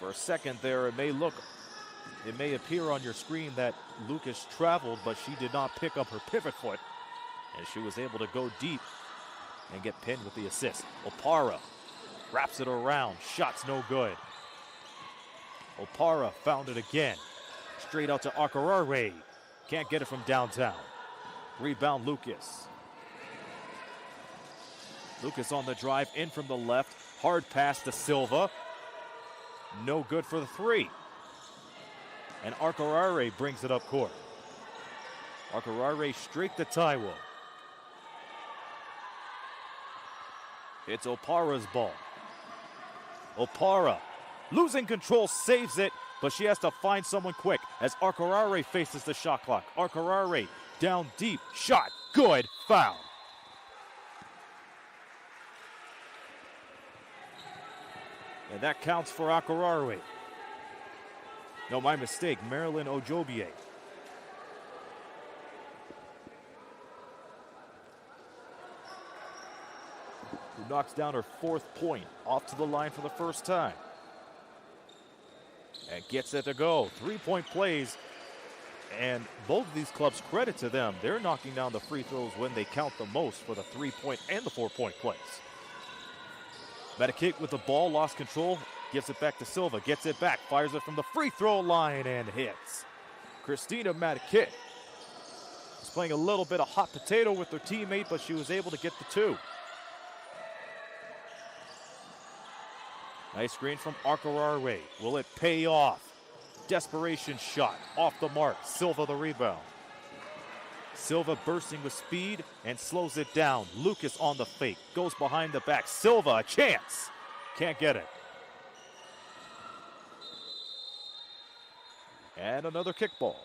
For a second there, it may appear on your screen that Lucas traveled, but she did not pick up her pivot foot, and she was able to go deep and get pinned with the assist. Opara wraps it around. Shot's no good. Opara found it again. Straight out to Akarare. Can't get it from downtown. Rebound Lucas. Lucas on the drive, in from the left. Hard pass to Silva. No good for the three. And Akarare brings it up court. Akarare straight to Taiwo. It's Opara's ball. Opara losing control, saves it, but she has to find someone quick as Akarare faces the shot clock. Akarare down deep, shot, good, foul. And that counts for Akarare. No, my mistake, Marilyn Ojobie. Who knocks down her 4th point, off to the line for the first time. And gets it to go. 3-point plays. And both of these clubs, credit to them, they're knocking down the free throws when they count the most for the 3-point and the 4-point plays. Maniquet with the ball, lost control, gives it back to Silva, gets it back, fires it from the free throw line and hits. Christina Maniquet was playing a little bit of hot potato with her teammate, but she was able to get the 2. Nice screen from Akarare. Will it pay off? Desperation shot off the mark. Silva the rebound. Silva bursting with speed and slows it down. Lucas on the fake. Goes behind the back. Silva, a chance. Can't get it. And another kickball.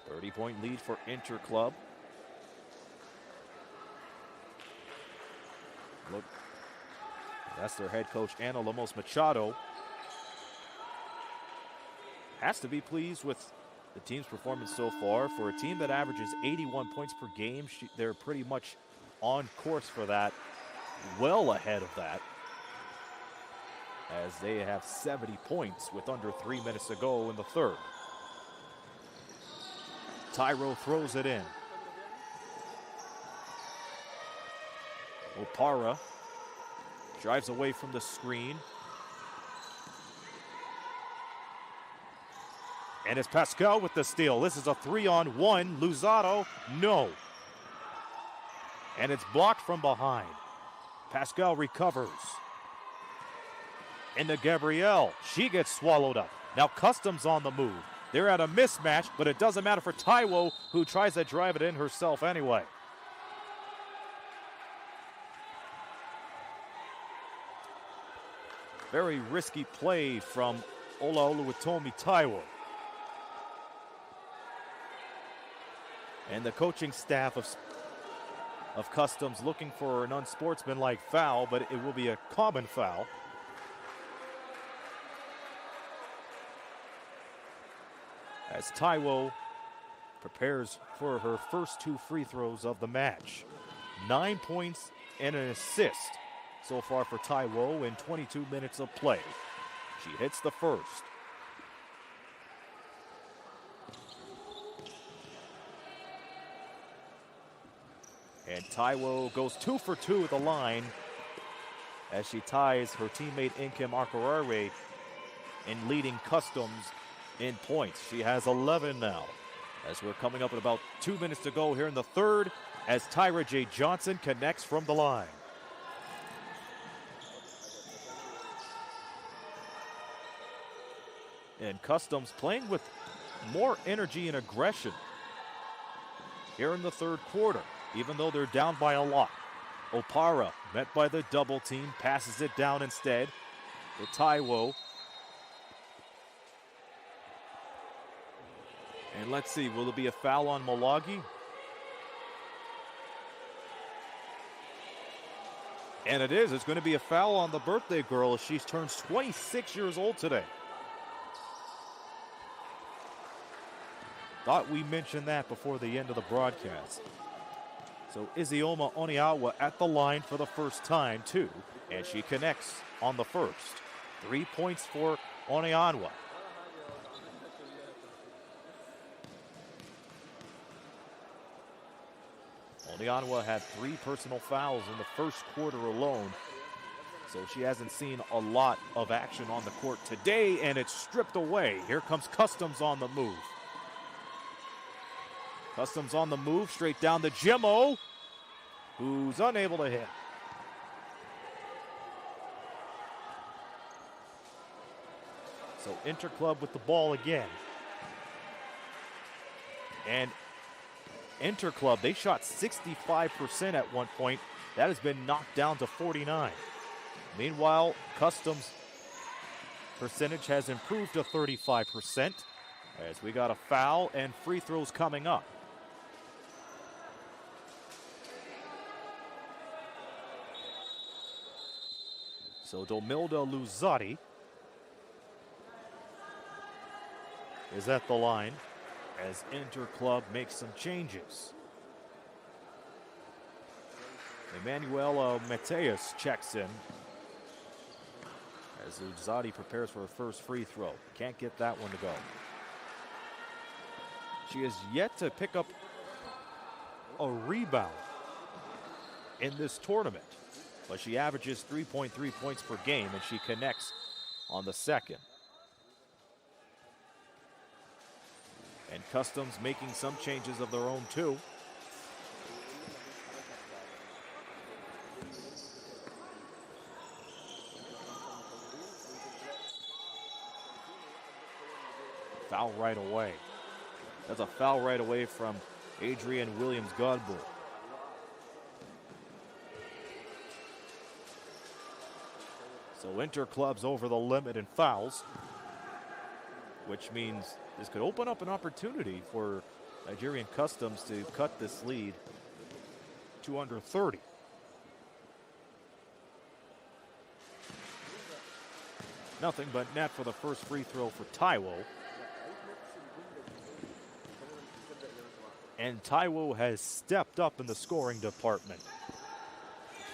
30-point lead for Interclub. Look. That's their head coach, Ana Lemos Machado. Has to be pleased with the team's performance so far. For a team that averages 81 points per game, they're pretty much on course for that, well ahead of that, as they have 70 points with under 3 minutes to go in the third. Tyro throws it in. Opara drives away from the screen. And it's Pascal with the steal. This is a 3-on-1. Luzzatto, no. And it's blocked from behind. Pascal recovers. Into Gabrielle. She gets swallowed up. Now Customs on the move. They're at a mismatch, but it doesn't matter for Taiwo, who tries to drive it in herself anyway. Very risky play from Ola Oluwatomi Taiwo. And the coaching staff of of Customs looking for an unsportsmanlike foul, but it will be a common foul. As Taiwo prepares for her first 2 free throws of the match. 9 points and an assist so far for Taiwo in 22 minutes of play. She hits the first. And Taiwo goes 2 for 2 at the line as she ties her teammate Inkem Akarare in leading Customs in points. She has 11 now. As we're coming up at about 2 minutes to go here in the third, as Tyra J. Johnson connects from the line. And Customs playing with more energy and aggression here in the third quarter, even though they're down by a lot. Opara, met by the double team, passes it down instead to Taiwo. And let's see, will there be a foul on Malagi? And it is. It's going to be a foul on the birthday girl as she turns 26 years old today. Thought we mentioned that before the end of the broadcast. So Izioma Oniawa at the line for the first time, too. And she connects on the first. 3 points for Oniawa. Oniawa had 3 personal fouls in the first quarter alone. So she hasn't seen a lot of action on the court today, and it's stripped away. Here comes Customs on the move. Customs on the move, straight down to Jimmo, who's unable to hit. So Interclub with the ball again. And Interclub, they shot 65% at one point. That has been knocked down to 49. Meanwhile, Customs percentage has improved to 35% as we got a foul and free throws coming up. So Domilda Luzzati is at the line as Interclub makes some changes. Emanuela Mateus checks in as Luzzati prepares for her first free throw. Can't get that one to go. She has yet to pick up a rebound in this tournament, but she averages 3.3 points per game, and she connects on the second. And Customs making some changes of their own, too. Foul right away. That's a foul right away from Adrian Williams-Godbout. So Interclub's over the limit in fouls, which means this could open up an opportunity for Nigerian Customs to cut this lead to under 30. Nothing but net for the first free throw for Taiwo. And Taiwo has stepped up in the scoring department.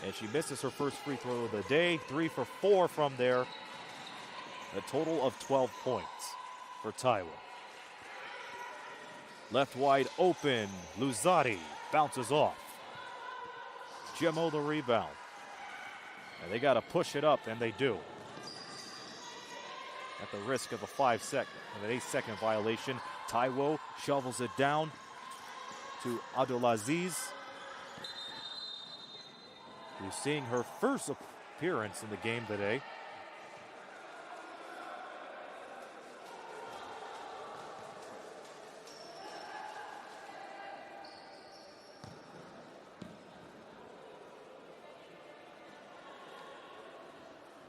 And she misses her first free throw of the day. 3 for 4 from there. A total of 12 points for Taiwo. Left wide open. Luzzati bounces off. Jimmo the rebound. And they got to push it up, and they do. At the risk of an 8-second violation, Taiwo shovels it down to Abdulaziz, who's seeing her first appearance in the game today.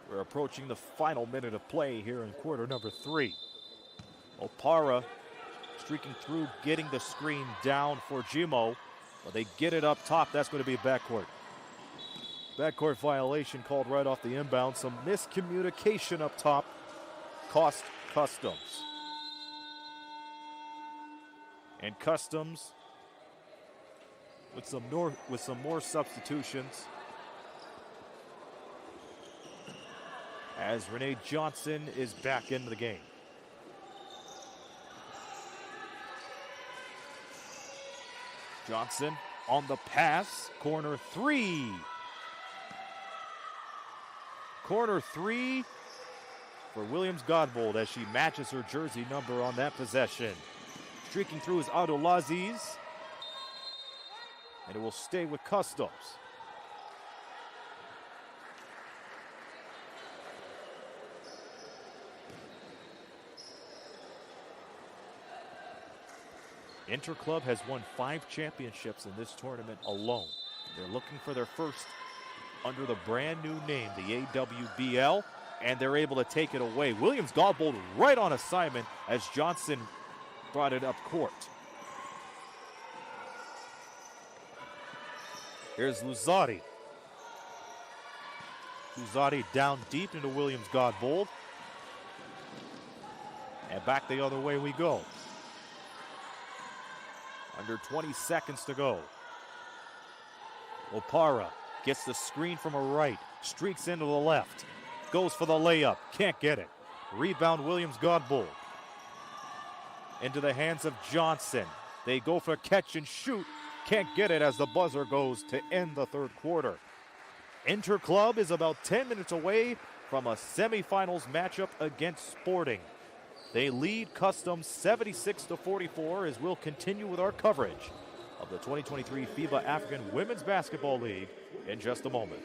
We're approaching the final minute of play here in quarter number 3. Opara streaking through, getting the screen down for Jimmo. Well, they get it up top. That's going to be backcourt. Backcourt violation called right off the inbound. Some miscommunication up top cost Customs. And Customs with some more substitutions as Renee Johnson is back into the game. Johnson on the pass, corner three. Corner three for Williams-Godbold as she matches her jersey number on that possession. Streaking through is Adolaziz, and it will stay with Customs. Interclub has won 5 championships in this tournament alone. They're looking for their first under the brand new name, the AWBL, and they're able to take it away. Williams-Godbold right on assignment as Johnson brought it up court. Here's Luzardi. Luzardi down deep into Williams-Godbold. And back the other way we go. Under 20 seconds to go. Opara gets the screen from her right, streaks into the left, goes for the layup, can't get it. Rebound Williams-Godbold. Into the hands of Johnson. They go for catch and shoot, can't get it as the buzzer goes to end the third quarter. Interclub is about 10 minutes away from a semifinals matchup against Sporting. They lead Customs 76-44 as we'll continue with our coverage of the 2023 FIBA African Women's Basketball League in just a moment.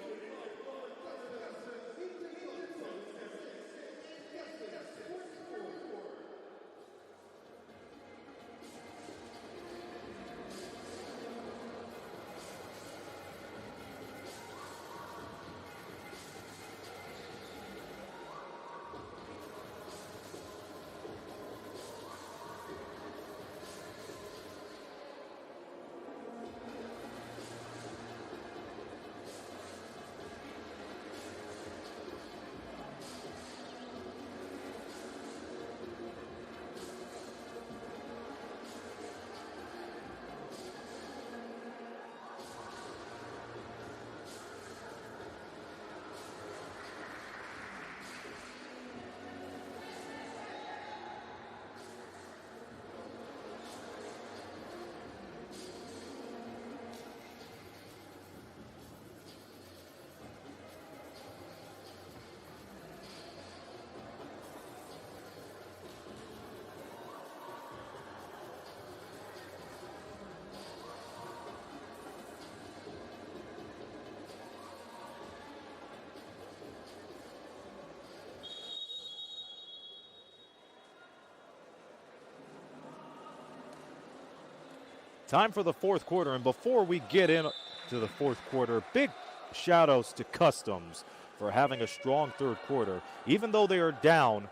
Time for the fourth quarter, and before we get into the fourth quarter, big shout-outs to Customs for having a strong third quarter. Even though they are down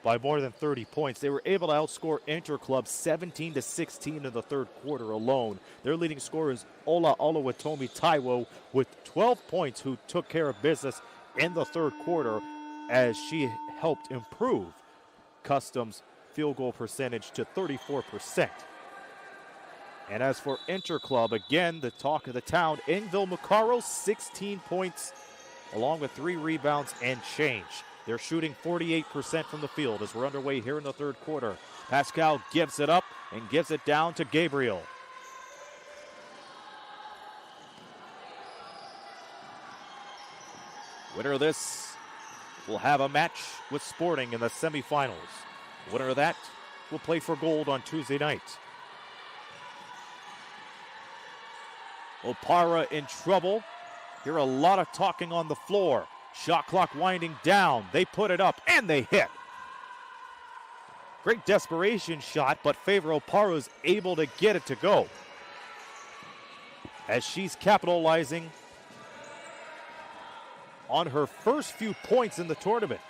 by more than 30 points, they were able to outscore Interclub 17-16 in the third quarter alone. Their leading scorer is Ola Oluwatomi Taiwo with 12 points, who took care of business in the third quarter as she helped improve Customs' field goal percentage to 34%. And as for Interclub, again, the talk of the town, Ingville Macaro, 16 points, along with 3 rebounds and change. They're shooting 48% from the field as we're underway here in the third quarter. Pascal gives it up and gives it down to Gabriel. Winner of this will have a match with Sporting in the semifinals. Winner of that will play for gold on Tuesday night. Opara in trouble. Hear a lot of talking on the floor. Shot clock winding down. They put it up and they hit. Great desperation shot, but Favor Opara is able to get it to go as she's capitalizing on her first few points in the tournament.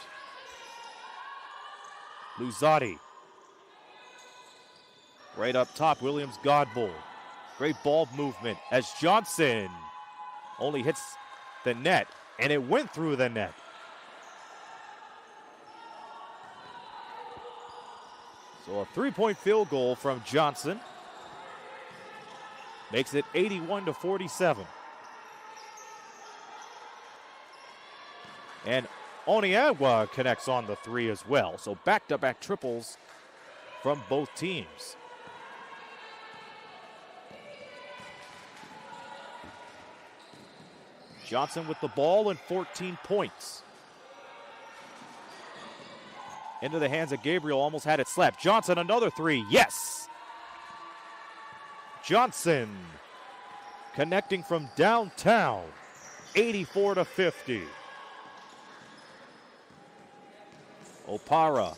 Luzardi Right up top, Williams Godbold. Great ball movement as Johnson only hits the net, and it went through the net. So a 3-point field goal from Johnson makes it 81-47. And Oniagwa connects on the three as well. So back-to-back triples from both teams. Johnson with the ball and 14 points. Into the hands of Gabriel, almost had it slapped. Johnson, another three, yes! Johnson connecting from downtown, 84-50. Opara,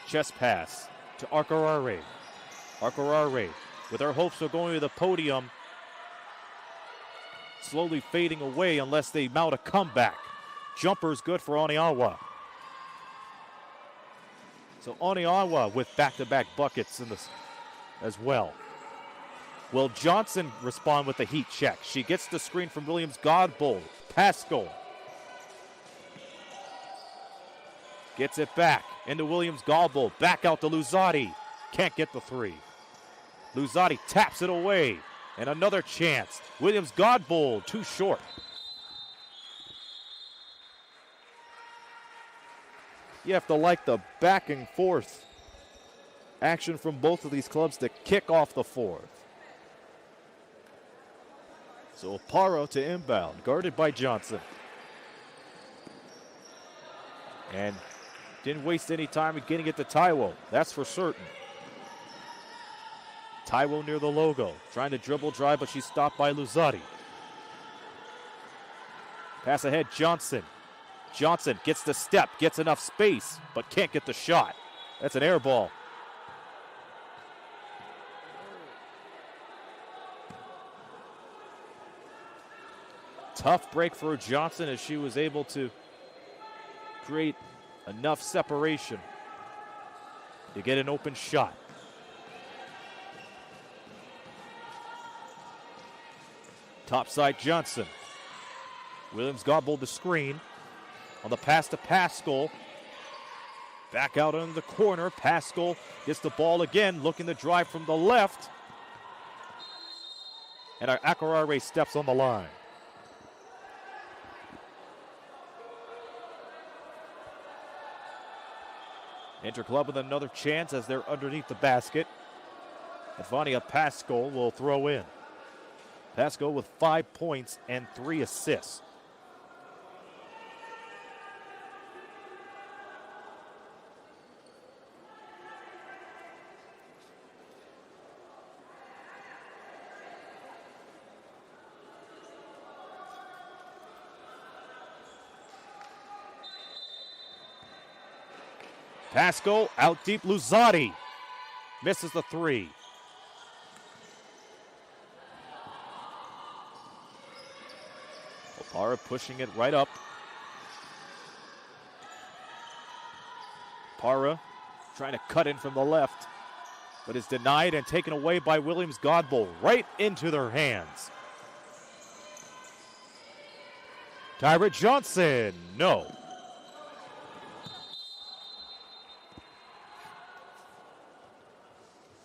chest pass to Arcarare. Arcarare, with our hopes of going to the podium, slowly fading away unless they mount a comeback. Jumper's good for Oniagwa. So Oniagwa with back-to-back buckets in this as well. Will Johnson respond with the heat check? She gets the screen from Williams Godbold. Pascal gets it back into Williams Godbold. Back out to Luzzati. Can't get the three. Luzzati taps it away. And another chance. Williams Godbold, too short. You have to like the back and forth action from both of these clubs to kick off the fourth. So Opara to inbound, guarded by Johnson. And didn't waste any time in getting it to Taiwo, that's for certain. Taiwo near the logo, trying to dribble drive, but she's stopped by Luzzati. Pass ahead, Johnson. Johnson gets the step, gets enough space, but can't get the shot. That's an air ball. Tough break for Johnson as she was able to create enough separation to get an open shot. Topside Johnson. Williams Godbold the screen. On the pass to Pascal. Back out in the corner. Pascal gets the ball again, looking to drive from the left. And our Acarare steps on the line. Interclub with another chance as they're underneath the basket. And Vania Pascal will throw in. Pascal with 5 points and 3 assists. Pascal out deep, Luzzati misses the three. Opara pushing it right up. Opara trying to cut in from the left, but is denied and taken away by Williams Godbold right into their hands. Tyra Johnson, no.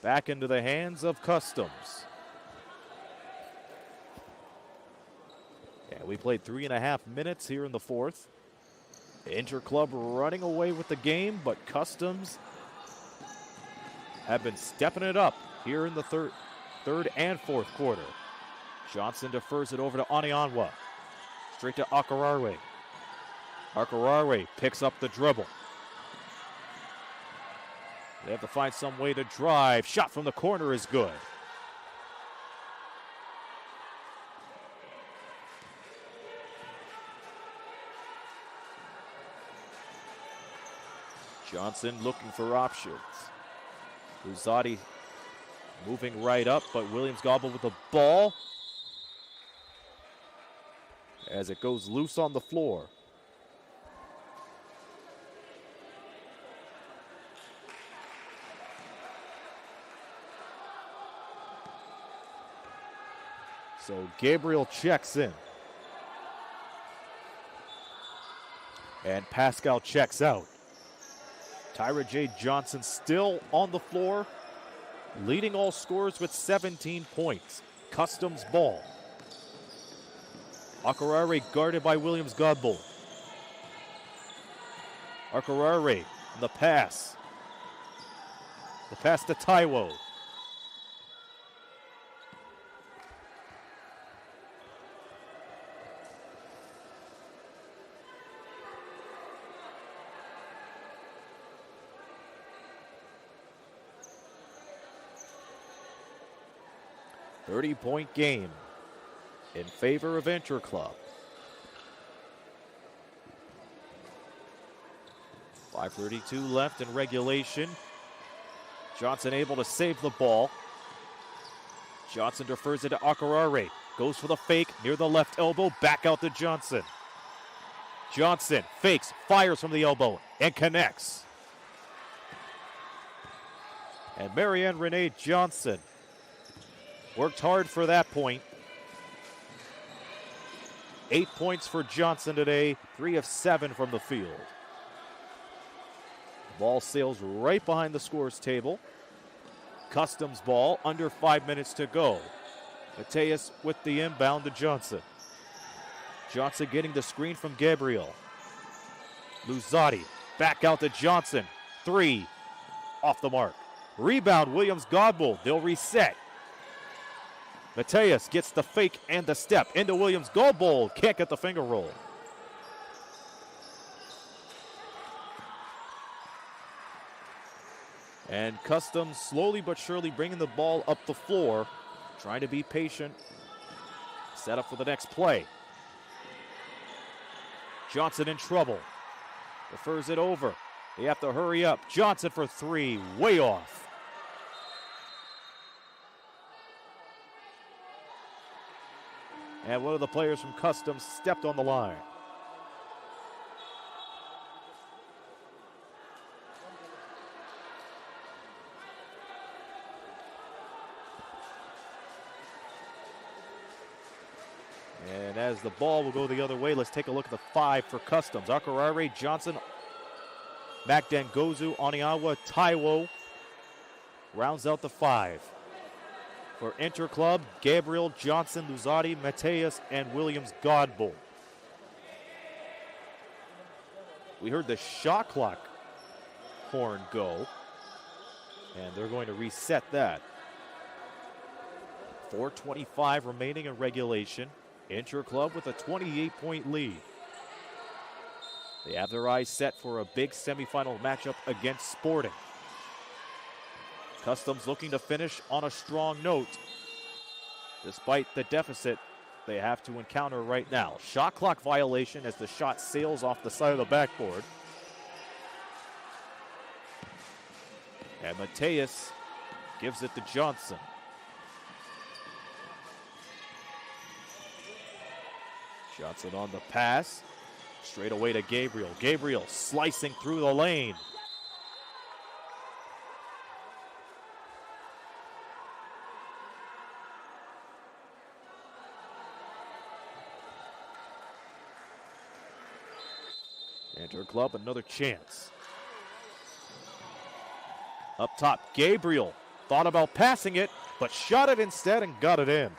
Back into the hands of Customs. Yeah, we played 3.5 minutes here in the fourth. Interclub running away with the game, but Customs have been stepping it up here in the third and fourth quarter. Johnson defers it over to Oniagwa. Straight to Acarare. Acarare picks up the dribble. They have to find some way to drive. Shot from the corner is good. Johnson looking for options. Luzzati moving right up, but Williams Godbold with the ball as it goes loose on the floor. So Gabriel checks in. And Pascal checks out. Tyra J. Johnson still on the floor, leading all scorers with 17 points. Customs ball. Akarare guarded by Williams Godbold. Akarare, the pass. The pass to Taiwo. .30-point game in favor of Interclub. 5:32 left in regulation. Johnson able to save the ball. Johnson defers it to Akarare. Goes for the fake near the left elbow. Back out to Johnson. Johnson fakes, fires from the elbow, and connects. And Marianne Renee Johnson worked hard for that point. 8 points for Johnson today, 3 of 7 from the field. Ball sails right behind the scores table. Customs ball, under 5 minutes to go. Mateus with the inbound to Johnson. Johnson getting the screen from Gabriel. Luzzati back out to Johnson. 3 off the mark. Rebound, Williams Godbold. They'll reset. Mateus gets the fake and the step into Williams Godbold. Can't get the finger roll. And Customs slowly but surely bringing the ball up the floor. Trying to be patient. Set up for the next play. Johnson in trouble. Defers it over. They have to hurry up. Johnson for 3. Way off. And one of the players from Customs stepped on the line. And as the ball will go the other way, let's take a look at the 5 for Customs. Akarare, Johnson, Makdangozu, Oniawa, Taiwo rounds out the 5. For Interclub, Gabriel, Johnson, Luzzati, Mateus, and Williams Godbold. We heard the shot clock horn go, and they're going to reset that. 4:25 remaining in regulation. Interclub with a 28-point lead. They have their eyes set for a big semifinal matchup against Sporting. Customs looking to finish on a strong note, despite the deficit they have to encounter right now. Shot clock violation as the shot sails off the side of the backboard. And Mateus gives it to Johnson. Johnson on the pass. Straight away to Gabriel. Gabriel slicing through the lane. Interclub, another chance. Up top, Gabriel thought about passing it, but shot it instead and got it in.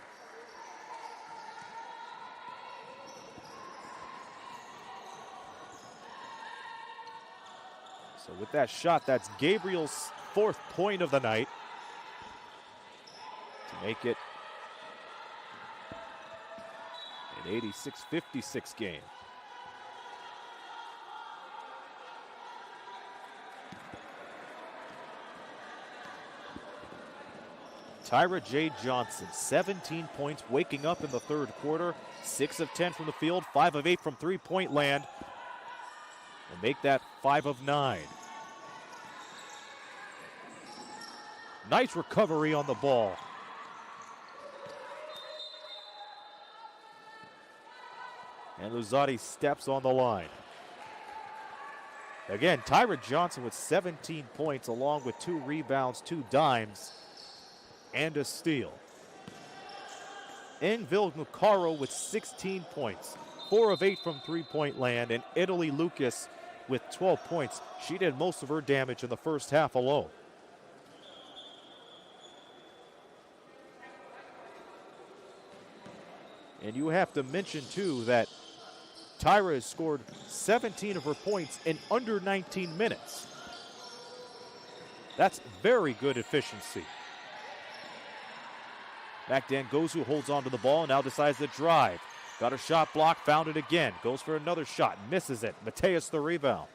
So with that shot, that's Gabriel's 4th point of the night to make it an 86-56 game. Tyra J. Johnson, 17 points, waking up in the 3rd quarter. 6 of 10 from the field, 5 of 8 from three-point land. And make that 5 of 9. Nice recovery on the ball. And Luzzati steps on the line. Again, Tyra Johnson with 17 points along with 2 rebounds, 2 dimes, and a steal. Envil Nucaro with 16 points, 4 of 8 from three-point land, and Italy Lucas with 12 points. She did most of her damage in the first half alone. And you have to mention, too, that Tyra has scored 17 of her points in under 19 minutes. That's very good efficiency. Back Dan Gozu holds onto the ball and now decides to drive. Got her shot blocked, found it again. Goes for another shot, misses it. Mateus the rebound.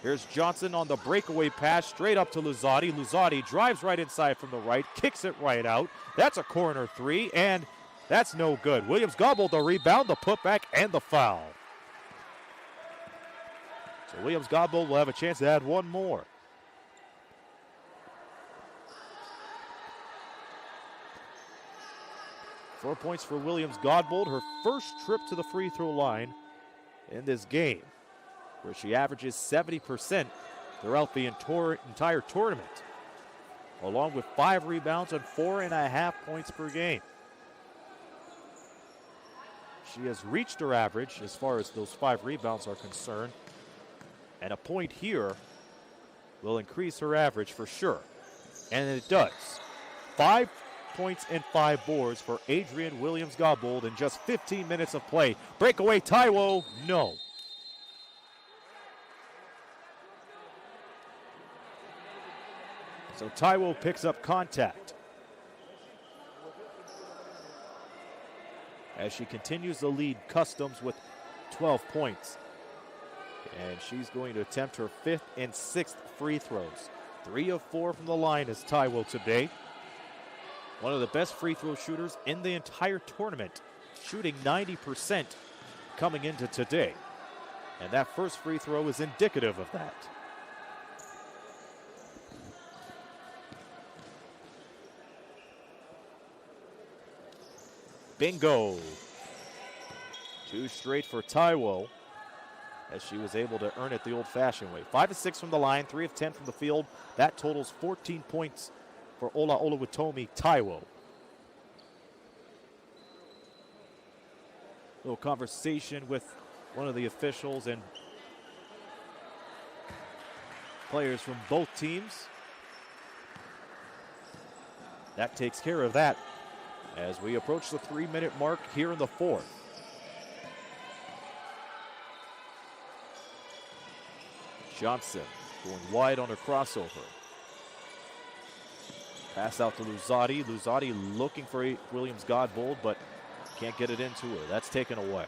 Here's Johnson on the breakaway pass, straight up to Luzzati. Luzzati drives right inside from the right, kicks it right out. That's a corner three, and that's no good. Williams-Goebel the rebound, the putback, and the foul. So Williams-Goebel will have a chance to add one more. Four points for Williams-Goebel, her first trip to the free throw line in this game, where she averages 70% throughout the entire tournament, along with 5 rebounds and 4.5 points per game. She has reached her average as far as those 5 rebounds are concerned, and a point here will increase her average for sure, and it does. 5 points and 5 boards for Adrienne Williams-Goebel in just 15 minutes of play. Breakaway Taiwo, no. So Taiwo picks up contact as she continues to lead Customs with 12 points. And she's going to attempt her 5th and 6th free throws. 3 of 4 from the line is Taiwo today. One of the best free throw shooters in the entire tournament, shooting 90% coming into today. And that first free throw is indicative of that. Bingo. 2 straight for Taiwo, as she was able to earn it the old-fashioned way. 5 of 6 from the line, 3 of 10 from the field. That totals 14 points for Ola Oluwatomi Taiwo. Little conversation with one of the officials and players from both teams. That takes care of that as we approach the 3-minute mark here in the 4th. Johnson going wide on a crossover. Pass out to Luzzati. Luzzati looking for Williams-Goebel, but can't get it into her. That's taken away.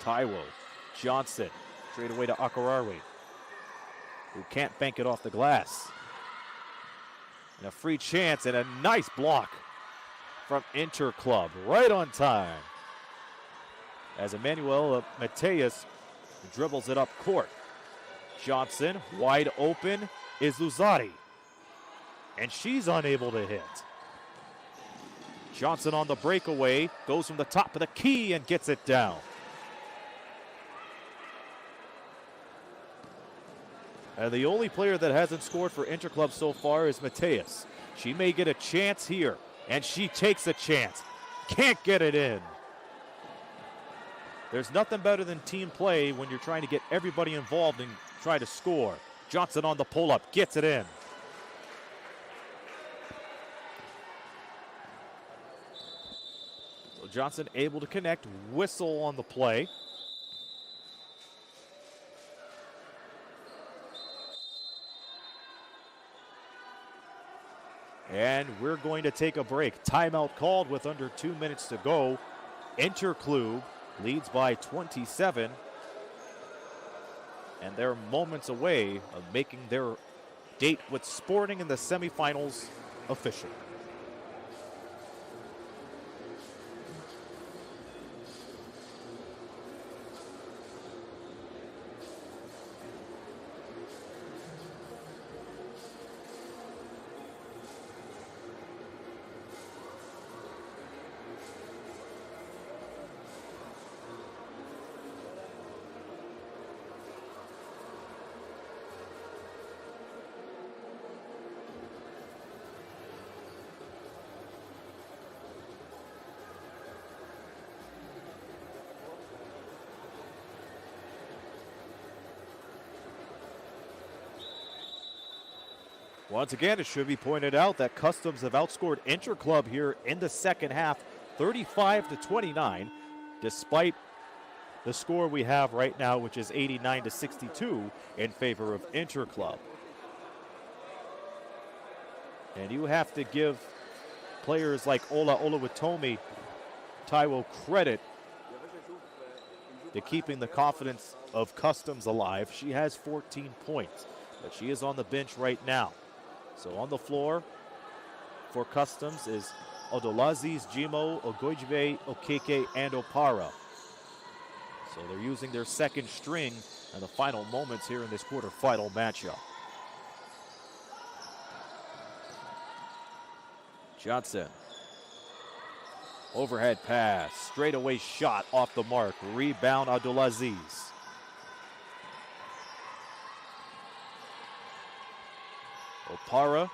Taiwo, Johnson, straight away to Akarari, who can't bank it off the glass. And a free chance and a nice block from Interclub, right on time. As Emmanuel Mateus dribbles it up court. Johnson, wide open, is Luzzati. And she's unable to hit. Johnson on the breakaway, goes from the top of the key and gets it down. And the only player that hasn't scored for Interclub so far is Mateus. She may get a chance here, and she takes a chance. Can't get it in. There's nothing better than team play when you're trying to get everybody involved and try to score. Johnson on the pull-up, gets it in. So Johnson able to connect, whistle on the play. And we're going to take a break. Timeout called with under 2 minutes to go. Interclub leads by 27. And they're moments away of making their date with Sporting in the semifinals official. Once again, it should be pointed out that Customs have outscored Interclub here in the second half, 35-29, despite the score we have right now, which is 89-62 in favor of Interclub. And you have to give players like Ola Oluwatomi Taiwo credit to keeping the confidence of Customs alive. She has 14 points, but she is on the bench right now. So on the floor for Customs is Odolazis, Jimo, Ogojibe, Okeke, and Opara. So they're using their second string in the final moments here in this quarterfinal matchup. Johnson. Overhead pass, straightaway shot off the mark. Rebound Abdulaziz. Opara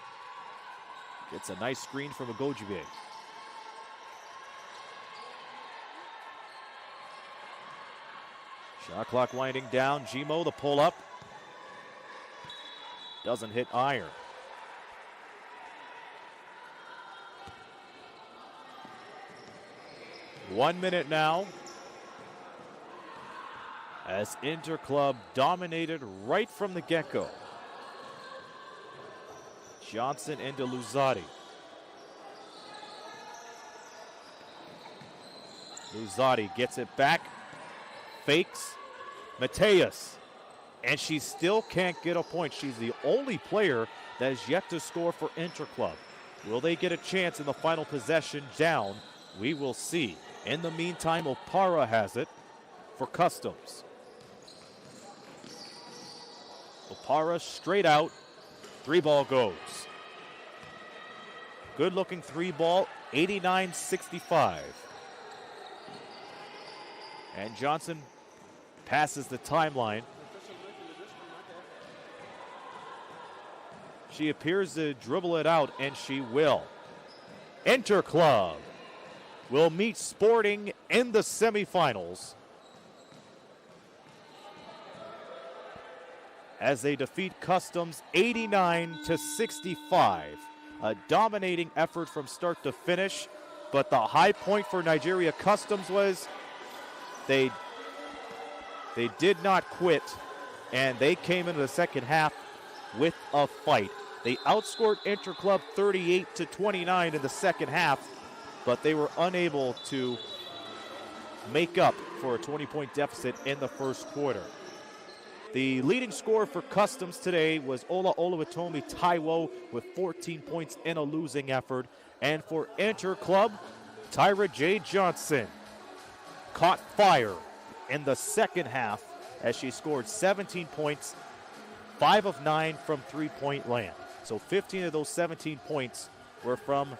gets a nice screen from Ogojibe. Shot clock winding down. Jimo, the pull up. Doesn't hit iron. One minute now as Interclub dominated right from the get-go. Johnson into Luzati. Luzati gets it back, fakes, Mateus, and she still can't get a point. She's the only player that has yet to score for Interclub. Will they get a chance in the final possession down? We will see. In the meantime, Opara has it for Customs. Opara straight out. Three ball goes. Good looking three ball, 89-65. And Johnson passes the timeline. She appears to dribble it out, and she will. Interclub will meet Sporting in the semifinals as they defeat Customs 89-65. A dominating effort from start to finish, but the high point for Nigeria Customs was they did not quit, and they came into the second half with a fight. They outscored Interclub 38-29 in the second half, but they were unable to make up for a 20-point deficit in the first quarter. The leading scorer for Customs today was Ola Oluwatomi Taiwo with 14 points in a losing effort. And for Interclub, Tyra J. Johnson caught fire in the second half as she scored 17 points, 5 of 9 from three-point land. So 15 of those 17 points were from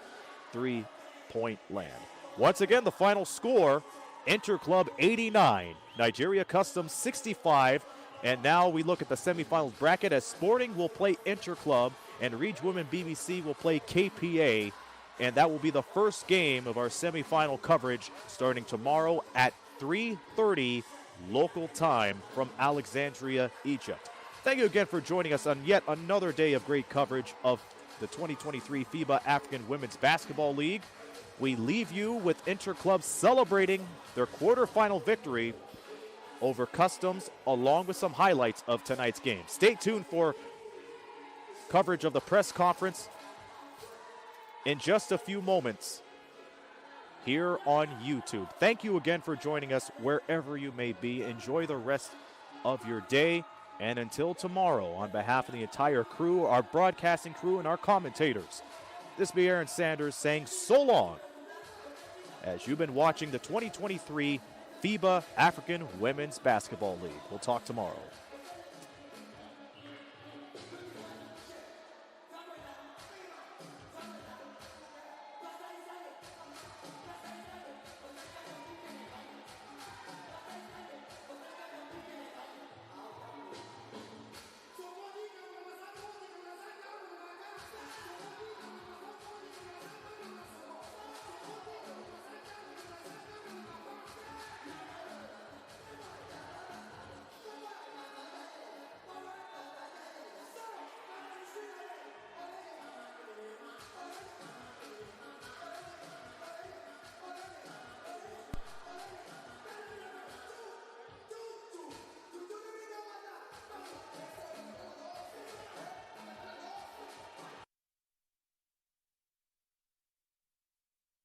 three-point land. Once again, the final score, Interclub 89, Nigeria Customs 65. And now we look at the semifinals bracket as Sporting will play Interclub and Reach Women BBC will play KPA. And that will be the first game of our semifinal coverage starting tomorrow at 3:30 local time from Alexandria, Egypt. Thank you again for joining us on yet another day of great coverage of the 2023 FIBA African Women's Basketball League. We leave you with Interclub celebrating their quarterfinal victory over Customs, along with some highlights of tonight's game. Stay tuned for coverage of the press conference in just a few moments here on YouTube. Thank you again for joining us wherever you may be. Enjoy the rest of your day. And until tomorrow, on behalf of the entire crew, our broadcasting crew, and our commentators, this be Aaron Sanders saying so long as you've been watching the 2023 FIBA African Women's Basketball League. We'll talk tomorrow.